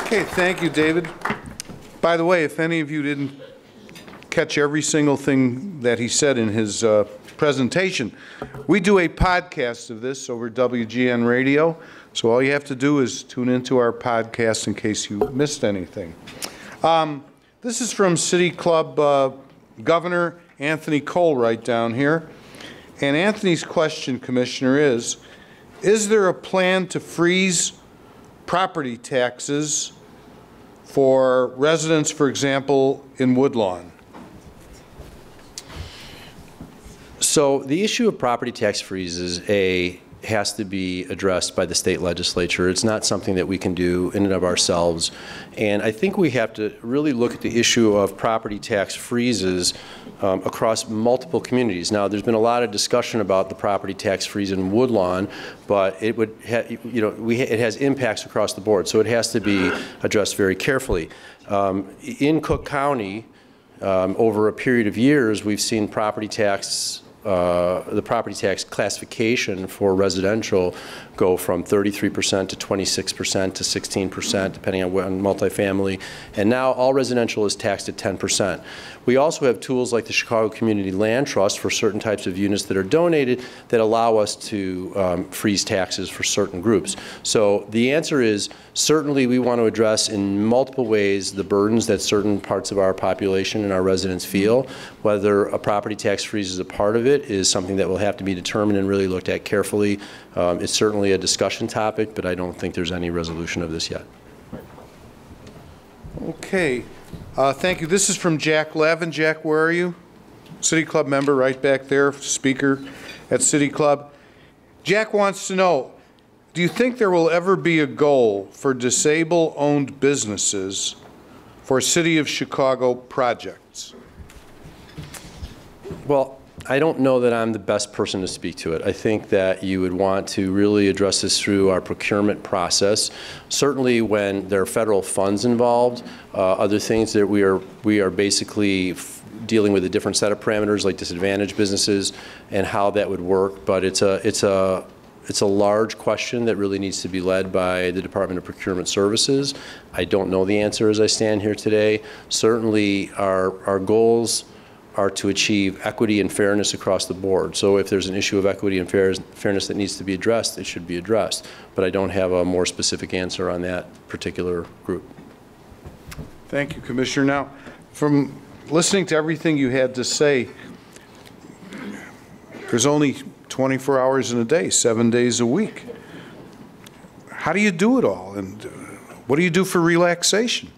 Okay, thank you, David. By the way, if any of you didn't catch every single thing that he said in his presentation, we do a podcast of this over WGN Radio, so all you have to do is tune into our podcast in case you missed anything. This is from City Club Governor Anthony Cole right down here, and Anthony's question, Commissioner, is there a plan to freeze property taxes for residents, for example, in Woodlawn? So the issue of property tax freezes has to be addressed by the state legislature. It's not something that we can do in and of ourselves. And I think we have to really look at the issue of property tax freezes across multiple communities. Now, there's been a lot of discussion about the property tax freeze in Woodlawn, but it would, it has impacts across the board, so it has to be addressed very carefully. In Cook County, over a period of years, we've seen property tax the property tax classification for residential go from 33% to 26% to 16%, depending on multifamily. And now all residential is taxed at 10%. We also have tools like the Chicago Community Land Trust for certain types of units that are donated that allow us to freeze taxes for certain groups. So the answer is certainly we want to address in multiple ways the burdens that certain parts of our population and our residents feel. Whether a property tax freeze is a part of it it is something that will have to be determined and really looked at carefully. It's certainly a discussion topic, but I don't think there's any resolution of this yet. Okay. Thank you. This is from Jack Levin. Jack, where are you? City Club member right back there, speaker at City Club. Jack wants to know, do you think there will ever be a goal for disabled-owned businesses for City of Chicago projects? Well, I don't know that I'm the best person to speak to it. I think that you would want to really address this through our procurement process. Certainly when there are federal funds involved, other things that we are basically dealing with a different set of parameters like disadvantaged businesses and how that would work. But it's a large question that really needs to be led by the Department of Procurement Services. I don't know the answer as I stand here today. Certainly our goals are to achieve equity and fairness across the board. So if there's an issue of equity and fairness that needs to be addressed, it should be addressed. But I don't have a more specific answer on that particular group. Thank you, Commissioner. Now, from listening to everything you had to say, there's only 24 hours in a day, 7 days a week. How do you do it all? And what do you do for relaxation?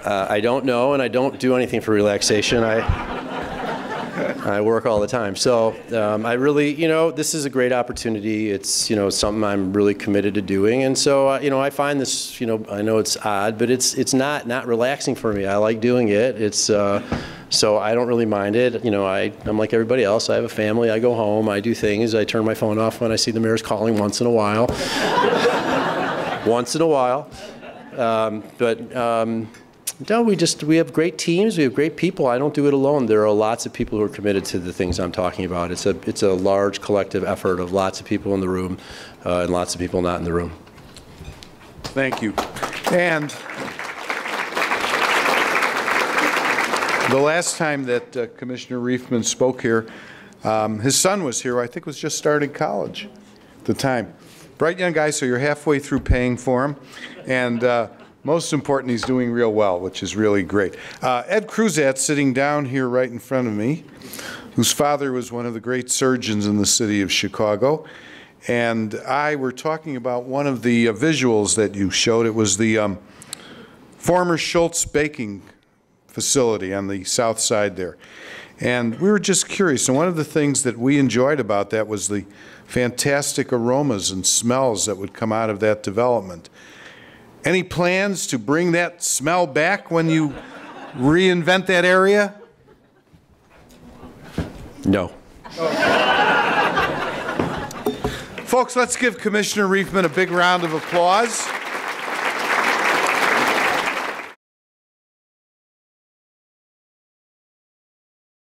I don't know, and I don't do anything for relaxation. I work all the time. So I really, this is a great opportunity. It's, something I'm really committed to doing. And so, I find this, I know it's odd, but it's not relaxing for me. I like doing it. It's, so I don't really mind it. I'm like everybody else. I have a family. I go home. I do things. I turn my phone off when I see the mayor's calling once in a while. Once in a while. No, we have great teams. We have great people. I don't do it alone. There are lots of people who are committed to the things I'm talking about. It's a large collective effort of lots of people in the room and lots of people not in the room. Thank you. And the last time that Commissioner Reifman spoke here, his son was here. I think was just starting college at the time. Bright young guy, so you're halfway through paying for him. And most important, he's doing real well, which is really great. Ed Cruzat, sitting down here right in front of me, whose father was one of the great surgeons in the city of Chicago, and I were talking about one of the visuals that you showed. It was the former Schultz baking facility on the south side there. And we were just curious, and one of the things that we enjoyed about that was the fantastic aromas and smells that would come out of that development. Any plans to bring that smell back when you reinvent that area? No. Folks, let's give Commissioner Reifman a big round of applause.